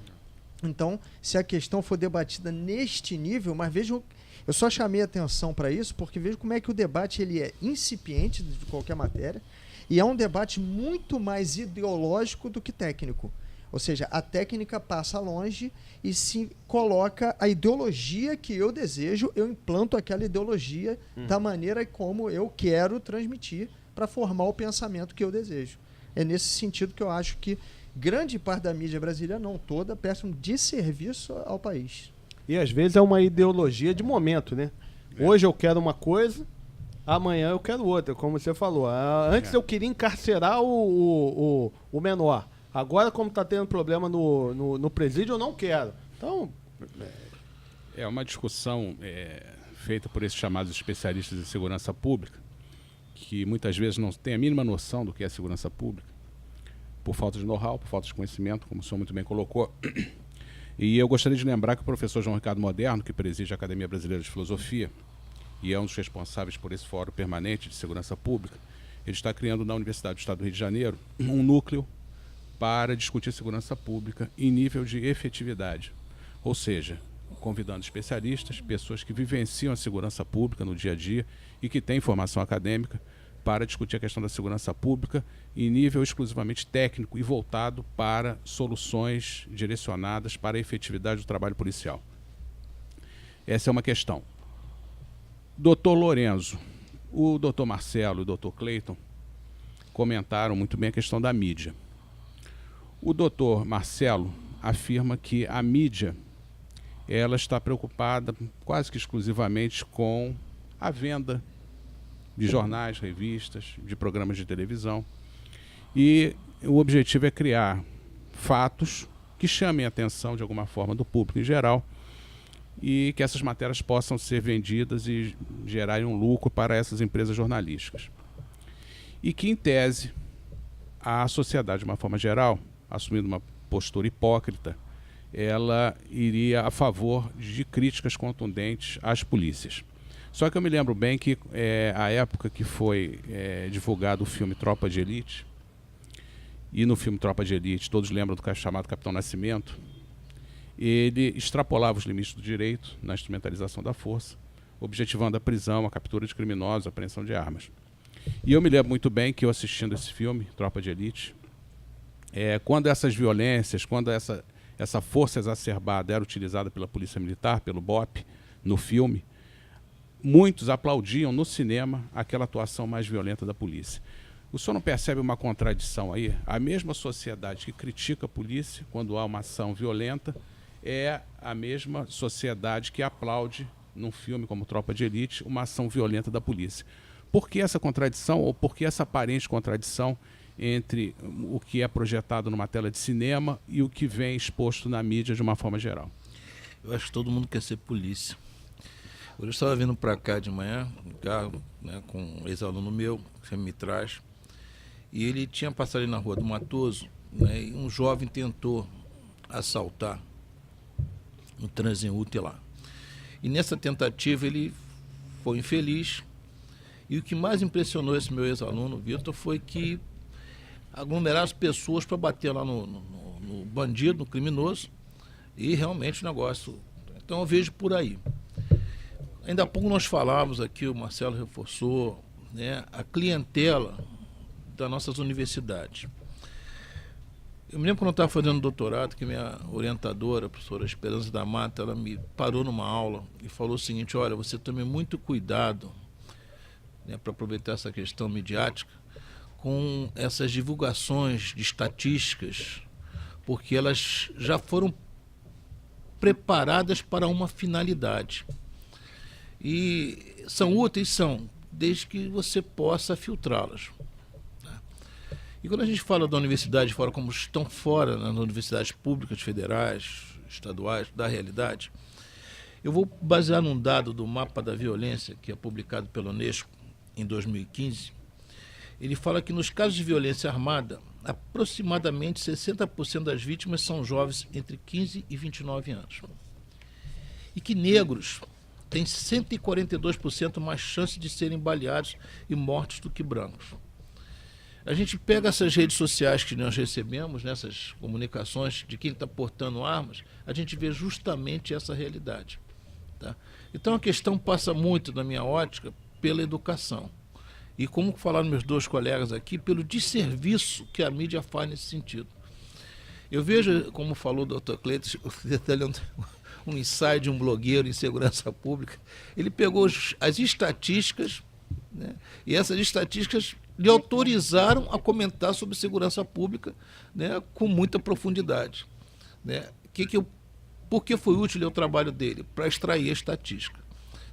Então, se a questão for debatida neste nível, mas vejam, eu só chamei atenção para isso porque vejo como é que o debate ele é incipiente de qualquer matéria e é um debate muito mais ideológico do que técnico. Ou seja, a técnica passa longe e se coloca a ideologia que eu desejo, eu implanto aquela ideologia da maneira como eu quero transmitir para formar o pensamento que eu desejo. É nesse sentido que eu acho que grande parte da mídia brasileira, não toda, presta um desserviço ao país. E às vezes é uma ideologia de momento, né? Hoje eu quero uma coisa, amanhã eu quero outra, como você falou. Antes eu queria encarcerar o menor. Agora, como está tendo problema no presídio, eu não quero. Então... É uma discussão feita por esses chamados especialistas em segurança pública, que muitas vezes não têm a mínima noção do que é segurança pública, por falta de know-how, por falta de conhecimento, como o senhor muito bem colocou. E eu gostaria de lembrar que o professor João Ricardo Moderno, que preside a Academia Brasileira de Filosofia, e é um dos responsáveis por esse fórum permanente de segurança pública, ele está criando na Universidade do Estado do Rio de Janeiro um núcleo para discutir segurança pública em nível de efetividade, ou seja, convidando especialistas, pessoas que vivenciam a segurança pública no dia a dia e que têm formação acadêmica para discutir a questão da segurança pública em nível exclusivamente técnico e voltado para soluções direcionadas para a efetividade do trabalho policial. Essa é uma questão. Dr. Lorenzo, o Dr. Marcelo e o Dr. Cleiton comentaram muito bem a questão da mídia. O Dr. Marcelo afirma que a mídia ela está preocupada quase que exclusivamente com a venda de jornais, revistas, de programas de televisão. E o objetivo é criar fatos que chamem a atenção de alguma forma do público em geral e que essas matérias possam ser vendidas e gerarem um lucro para essas empresas jornalísticas. E que, em tese, a sociedade, de uma forma geral, assumindo uma postura hipócrita, ela iria a favor de críticas contundentes às polícias. Só que eu me lembro bem que a época que foi divulgado o filme Tropa de Elite, e no filme Tropa de Elite, todos lembram do chamado Capitão Nascimento, ele extrapolava os limites do direito na instrumentalização da força, objetivando a prisão, a captura de criminosos, a apreensão de armas. E eu me lembro muito bem que eu assistindo esse filme, Tropa de Elite, quando essas violências, quando essa força exacerbada era utilizada pela Polícia Militar, pelo BOP, no filme, muitos aplaudiam no cinema aquela atuação mais violenta da polícia. O senhor não percebe uma contradição aí? A mesma sociedade que critica a polícia quando há uma ação violenta é a mesma sociedade que aplaude, num filme como Tropa de Elite, uma ação violenta da polícia. Por que essa contradição, ou por que essa aparente contradição entre o que é projetado numa tela de cinema e o que vem exposto na mídia de uma forma geral? Eu acho que todo mundo quer ser polícia. Hoje eu estava vindo para cá de manhã, no carro, né, com um ex-aluno meu, que me traz, e ele tinha passado ali na Rua do Matoso, né, e um jovem tentou assaltar um transeúnte lá. E nessa tentativa ele foi infeliz, e o que mais impressionou esse meu ex-aluno, Vitor, foi que aglomeraram as pessoas para bater lá no bandido, no criminoso, e realmente o negócio. Então eu vejo por aí. Ainda há pouco nós falávamos aqui, o Marcelo reforçou, né, a clientela das nossas universidades. Eu me lembro quando eu estava fazendo doutorado, que minha orientadora, a professora Esperança da Mata, ela me parou numa aula e falou o seguinte: olha, você tome muito cuidado, né, para aproveitar essa questão midiática, com essas divulgações de estatísticas, porque elas já foram preparadas para uma finalidade. E são úteis, desde que você possa filtrá-las. E quando a gente fala da universidade fora, como estão fora nas universidades públicas, federais, estaduais, da realidade, eu vou basear num dado do Mapa da Violência, que é publicado pela Unesco em 2015. Ele fala que nos casos de violência armada, aproximadamente 60% das vítimas são jovens entre 15 e 29 anos. E que negros têm 142% mais chance de serem baleados e mortos do que brancos. A gente pega essas redes sociais que nós recebemos, nessas comunicações de quem está portando armas, a gente vê justamente essa realidade. Tá? Então a questão passa muito, na minha ótica, pela educação. E como falaram meus dois colegas aqui, pelo desserviço que a mídia faz nesse sentido. Eu vejo, como falou o Dr. Cleiton, um ensaio de um blogueiro em segurança pública, ele pegou as estatísticas, né, e essas estatísticas lhe autorizaram a comentar sobre segurança pública, né, com muita profundidade. Né. Por que foi útil o trabalho dele? Para extrair a estatística.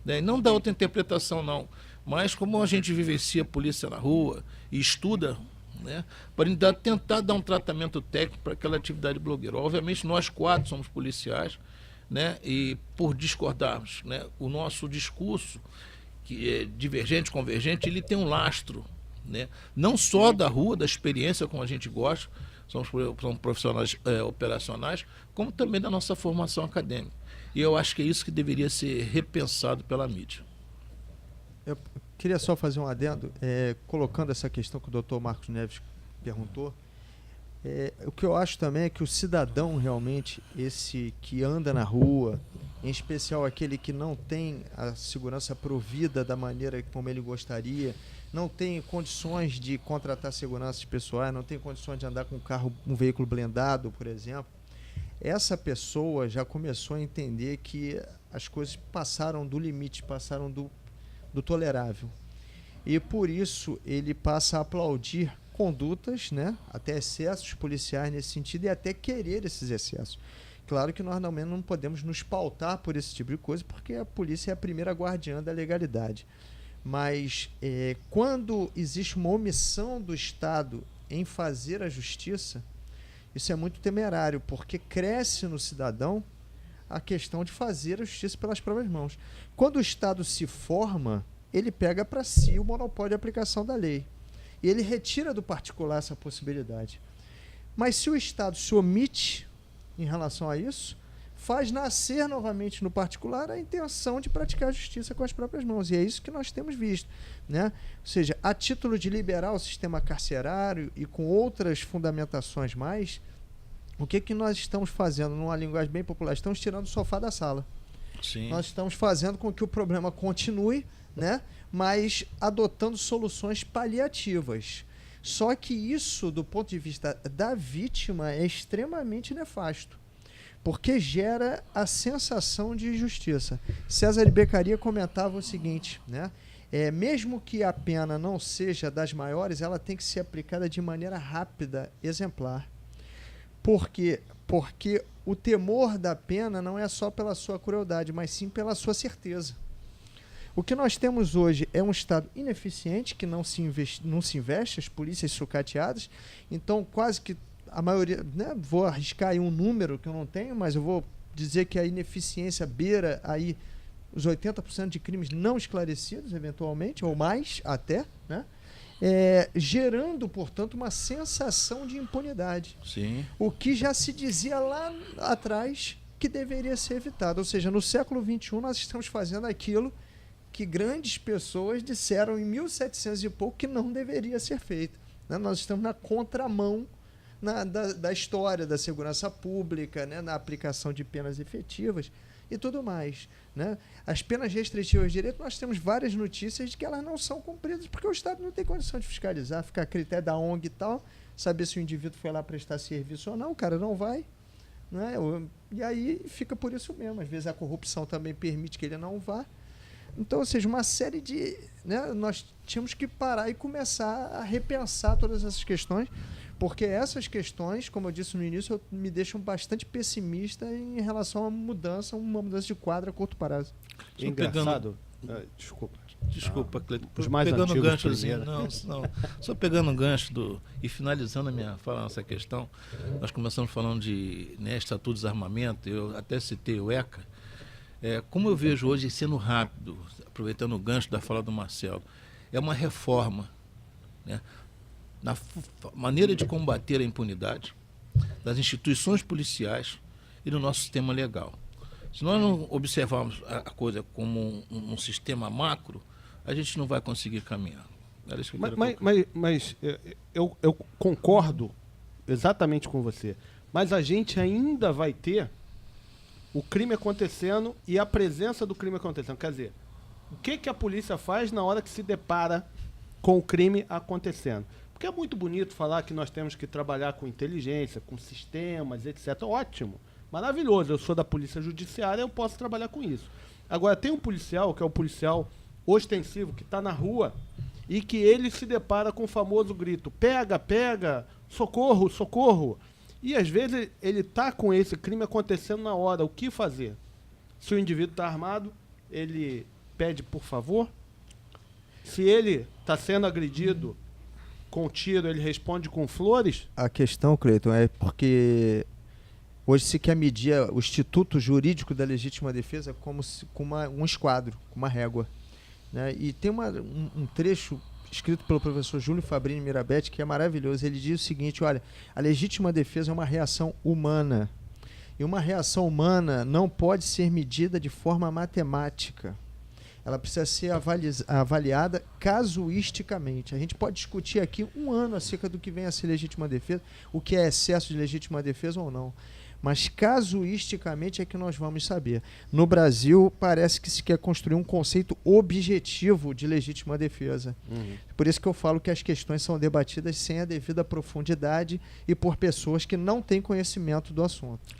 Né, e não dá outra interpretação, não. Mas como a gente vivencia a polícia na rua e estuda, né, para tentar dar um tratamento técnico para aquela atividade blogueira. Obviamente nós quatro somos policiais, né, e por discordarmos, né, o nosso discurso, que é divergente, convergente, ele tem um lastro, né, não só da rua, da experiência como a gente gosta, somos profissionais operacionais, como também da nossa formação acadêmica. E eu acho que é isso que deveria ser repensado pela mídia. Eu queria só fazer um adendo, colocando essa questão que o doutor Marcos Neves perguntou. O que eu acho também é que o cidadão realmente, esse que anda na rua, em especial aquele que não tem a segurança provida da maneira como ele gostaria, não tem condições de contratar seguranças pessoais, não tem condições de andar com um veículo blindado, por exemplo, essa pessoa já começou a entender que as coisas passaram do limite, passaram do tolerável. E por isso ele passa a aplaudir condutas, né, até excessos policiais nesse sentido e até querer esses excessos. Claro que nós não podemos nos pautar por esse tipo de coisa, porque a polícia é a primeira guardiã da legalidade. Mas quando existe uma omissão do Estado em fazer a justiça, isso é muito temerário, porque cresce no cidadão a questão de fazer a justiça pelas próprias mãos. Quando o Estado se forma, ele pega para si o monopólio de aplicação da lei. E ele retira do particular essa possibilidade. Mas se o Estado se omite em relação a isso, faz nascer novamente no particular a intenção de praticar a justiça com as próprias mãos. E é isso que nós temos visto, né? Ou seja, a título de liberar o sistema carcerário e com outras fundamentações mais, o que nós estamos fazendo, numa linguagem bem popular? Estamos tirando o sofá da sala. Sim. Nós estamos fazendo com que o problema continue, né? Mas adotando soluções paliativas. Só que isso, do ponto de vista da vítima, é extremamente nefasto, porque gera a sensação de injustiça. César Beccaria comentava o seguinte, né? Mesmo que a pena não seja das maiores, ela tem que ser aplicada de maneira rápida, exemplar. Por quê? Porque o temor da pena não é só pela sua crueldade, mas sim pela sua certeza. O que nós temos hoje é um Estado ineficiente, que não se investe, as polícias sucateadas, então quase que a maioria, né, vou arriscar aí um número que eu não tenho, mas eu vou dizer que a ineficiência beira aí os 80% de crimes não esclarecidos, eventualmente, ou mais até, né? Gerando, portanto, uma sensação de impunidade. Sim. O que já se dizia lá atrás que deveria ser evitado. Ou seja, no século XXI nós estamos fazendo aquilo que grandes pessoas disseram em 1700 e pouco que não deveria ser feito, né? Nós estamos na contramão da história da segurança pública, né? Na aplicação de penas efetivas e tudo mais, né? As penas restritivas de direito, nós temos várias notícias de que elas não são cumpridas porque o Estado não tem condição de fiscalizar, ficar a critério da ONG e tal, saber se o indivíduo foi lá prestar serviço ou não, o cara não vai, né? E aí fica por isso mesmo. Às vezes a corrupção também permite que ele não vá. Então, ou seja, uma série de... né, nós tínhamos que parar e começar a repensar todas essas questões, porque essas questões, como eu disse no início, me deixam bastante pessimista em relação à mudança, uma mudança de quadro a curto prazo. É engraçado. Desculpa, Cleiton. os mais Pegando antigos gancho assim, primeiro. não, só pegando um gancho e finalizando a minha fala nessa questão, nós começamos falando de, né, Estatuto de Desarmamento, eu até citei o ECA. Como eu vejo hoje sendo rápido, aproveitando o gancho da fala do Marcelo, é uma reforma, né, na maneira de combater a impunidade das instituições policiais e do nosso sistema legal. Se nós não observarmos a coisa como um sistema macro, a gente não vai conseguir caminhar. Mas eu concordo exatamente com você, mas a gente ainda vai ter o crime acontecendo e a presença do crime acontecendo. Quer dizer, o que a polícia faz na hora que se depara com o crime acontecendo? Porque é muito bonito falar que nós temos que trabalhar com inteligência, com sistemas, etc. Ótimo, maravilhoso. Eu sou da polícia judiciária, eu posso trabalhar com isso. Agora, tem um policial, que é o policial ostensivo, que está na rua e que ele se depara com o famoso grito: pega, pega, socorro, socorro. E às vezes ele está com esse crime acontecendo na hora. O que fazer? Se o indivíduo está armado, ele pede por favor. Se ele está sendo agredido com tiro, ele responde com flores. A questão, Cleiton, é porque hoje se quer medir o instituto jurídico da legítima defesa como com um esquadro, com uma régua, né? E tem um trecho escrito pelo professor Júlio Fabrini Mirabete, que é maravilhoso. Ele diz o seguinte: olha, a legítima defesa é uma reação humana. E uma reação humana não pode ser medida de forma matemática. ela precisa ser avaliada casuisticamente. A gente pode discutir aqui um ano acerca do que vem a ser legítima defesa, o que é excesso de legítima defesa ou não. Mas casuisticamente é que nós vamos saber. No Brasil, parece que se quer construir um conceito objetivo de legítima defesa. Por isso que eu falo que as questões são debatidas sem a devida profundidade e por pessoas que não têm conhecimento do assunto.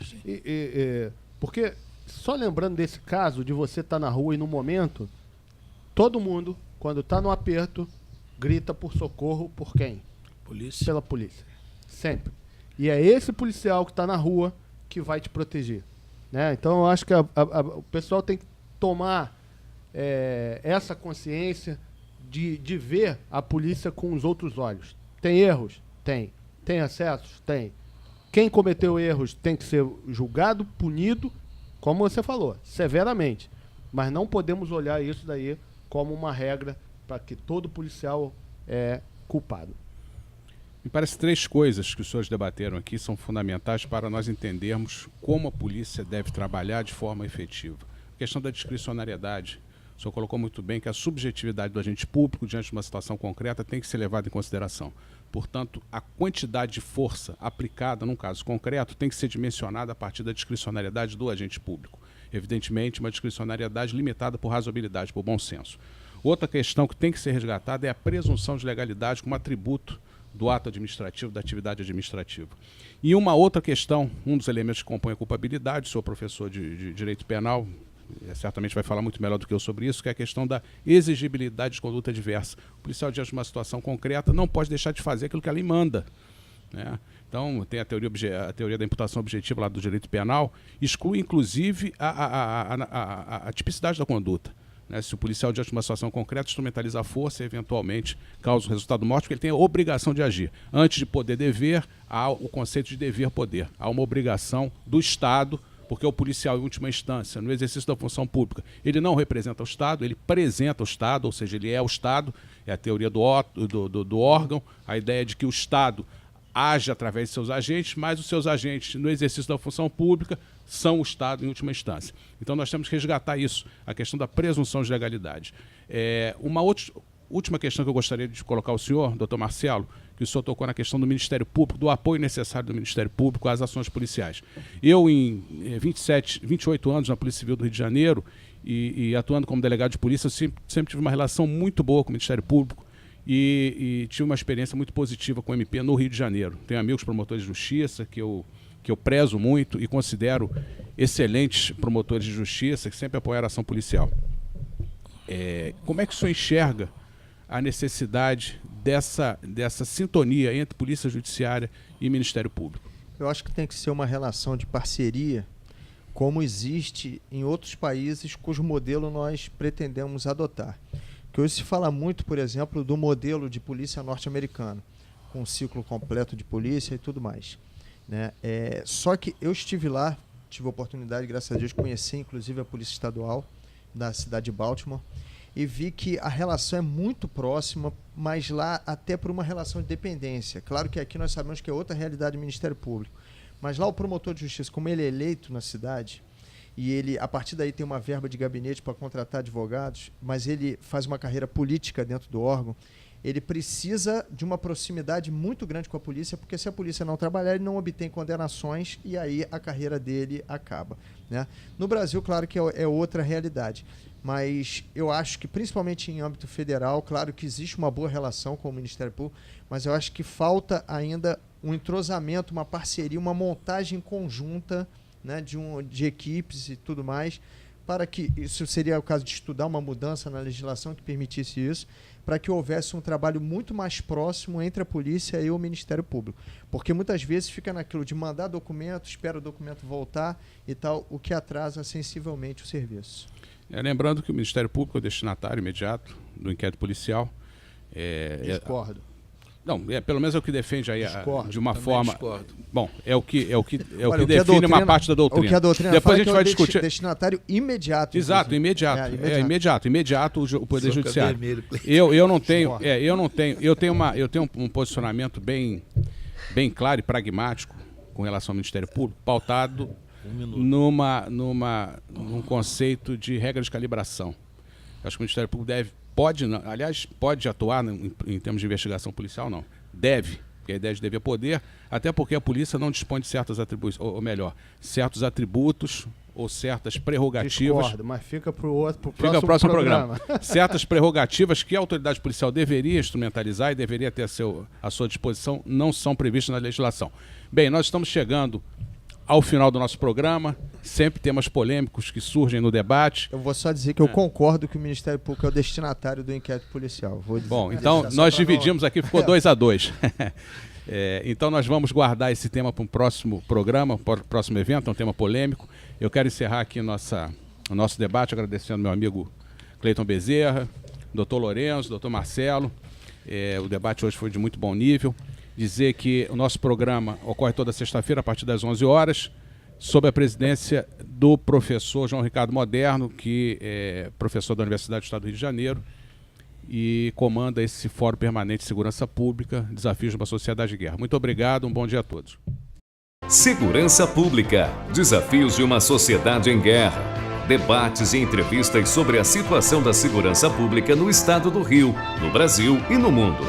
Porque, só lembrando desse caso de você estar na rua e no momento, todo mundo, quando está no aperto, grita por socorro por quem? Polícia. Pela polícia. Sempre. E é esse policial que está na rua que vai te proteger, né? Então eu acho que o pessoal tem que tomar essa consciência de ver a polícia com os outros olhos. Tem erros? Tem. Tem excessos? Tem. Quem cometeu erros tem que ser julgado, punido, como você falou, severamente. Mas não podemos olhar isso daí como uma regra para que todo policial é culpado. Me parece 3 coisas que os senhores debateram aqui são fundamentais para nós entendermos como a polícia deve trabalhar de forma efetiva. A questão da discricionariedade. O senhor colocou muito bem que a subjetividade do agente público diante de uma situação concreta tem que ser levada em consideração. Portanto, a quantidade de força aplicada num caso concreto tem que ser dimensionada a partir da discricionariedade do agente público. Evidentemente, uma discricionariedade limitada por razoabilidade, por bom senso. Outra questão que tem que ser resgatada é a presunção de legalidade como atributo do ato administrativo, da atividade administrativa. E uma outra questão, um dos elementos que compõe a culpabilidade, o senhor professor de Direito Penal certamente vai falar muito melhor do que eu sobre isso, que é a questão da exigibilidade de conduta diversa. O policial, diante de uma situação concreta, não pode deixar de fazer aquilo que a lei manda, né? Então, tem a teoria da imputação objetiva lá do Direito Penal, exclui, inclusive, a tipicidade da conduta. Se o policial, diante de uma situação concreta, instrumentaliza a força e, eventualmente, causa o resultado morte, porque ele tem a obrigação de agir. Antes de poder-dever, há o conceito de dever-poder. Há uma obrigação do Estado, porque o policial, em última instância, no exercício da função pública, ele não representa o Estado, ele apresenta o Estado, ou seja, ele é o Estado, é a teoria do órgão, a ideia de que o Estado age através de seus agentes, mas os seus agentes, no exercício da função pública, são o Estado em última instância. Então nós temos que resgatar isso, a questão da presunção de legalidade. Uma última questão que eu gostaria de colocar ao senhor, doutor Marcelo, que o senhor tocou na questão do Ministério Público, do apoio necessário do Ministério Público às ações policiais. Eu, em 28 anos na Polícia Civil do Rio de Janeiro, e atuando como delegado de polícia, eu sempre tive uma relação muito boa com o Ministério Público, e tive uma experiência muito positiva com o MP no Rio de Janeiro. Tenho amigos promotores de justiça que eu prezo muito e considero excelentes promotores de justiça que sempre apoiaram a ação policial. Como é que o senhor enxerga a necessidade dessa sintonia entre Polícia Judiciária e Ministério Público? Eu acho que tem que ser uma relação de parceria, como existe em outros países cujo modelo nós pretendemos adotar. Que hoje se fala muito, por exemplo, do modelo de polícia norte-americano, com um ciclo completo de polícia e tudo mais, né? Só que eu estive lá, tive a oportunidade, graças a Deus, de conhecer inclusive a Polícia Estadual da cidade de Baltimore, e vi que a relação é muito próxima, mas lá até por uma relação de dependência. Claro que aqui nós sabemos que é outra realidade do Ministério Público, mas lá o promotor de justiça, como ele é eleito na cidade, e ele, a partir daí, tem uma verba de gabinete para contratar advogados, mas ele faz uma carreira política dentro do órgão, ele precisa de uma proximidade muito grande com a polícia, porque se a polícia não trabalhar, ele não obtém condenações e aí a carreira dele acaba, né? No Brasil, claro que é outra realidade, mas eu acho que, principalmente em âmbito federal, claro que existe uma boa relação com o Ministério Público, mas eu acho que falta ainda um entrosamento, uma parceria, uma montagem conjunta, né, de equipes e tudo mais, para que, isso seria o caso de estudar uma mudança na legislação que permitisse isso, para que houvesse um trabalho muito mais próximo entre a polícia e o Ministério Público. Porque muitas vezes fica naquilo de mandar documento, espera o documento voltar e tal, o que atrasa sensivelmente o serviço. Lembrando que o Ministério Público é o destinatário imediato do inquérito policial. Discordo. Não, pelo menos é o que defende aí de uma forma. Discordo. Bom, é o que Olha, define uma parte da doutrina. O que a doutrina Depois fala a gente vai discutir. Destinatário imediato. Exato, inclusive. imediato o Poder Judiciário. Eu não tenho, eu tenho um posicionamento bem claro e pragmático com relação ao Ministério Público, pautado num conceito de regra de calibração. Acho que o Ministério Público pode atuar em termos de investigação policial, não. Deve, porque a ideia de dever poder, até porque a polícia não dispõe de certas atribuições, ou melhor, certos atributos ou certas prerrogativas. Discordo, mas fica para o próximo programa. Certas prerrogativas que a autoridade policial deveria instrumentalizar e deveria ter à sua disposição não são previstas na legislação. Bem, nós estamos chegando ao final do nosso programa, sempre temas polêmicos que surgem no debate. Eu vou só dizer que eu concordo que o Ministério Público é o destinatário do inquérito policial. Vou dizer. Bom, então nós dividimos aqui, ficou 2-2. Então nós vamos guardar esse tema para um próximo programa, para o próximo evento, é um tema polêmico. Eu quero encerrar aqui o nosso debate agradecendo meu amigo Cleiton Bezerra, doutor Lourenço, doutor Marcelo. O debate hoje foi de muito bom nível. Dizer que o nosso programa ocorre toda sexta-feira a partir das 11 horas, sob a presidência do professor João Ricardo Moderno, que é professor da Universidade do Estado do Rio de Janeiro e comanda esse Fórum Permanente de Segurança Pública, Desafios de uma Sociedade de Guerra. Muito obrigado, um bom dia a todos. Segurança Pública, Desafios de uma Sociedade em Guerra. Debates e entrevistas sobre a situação da segurança pública no Estado do Rio, no Brasil e no mundo.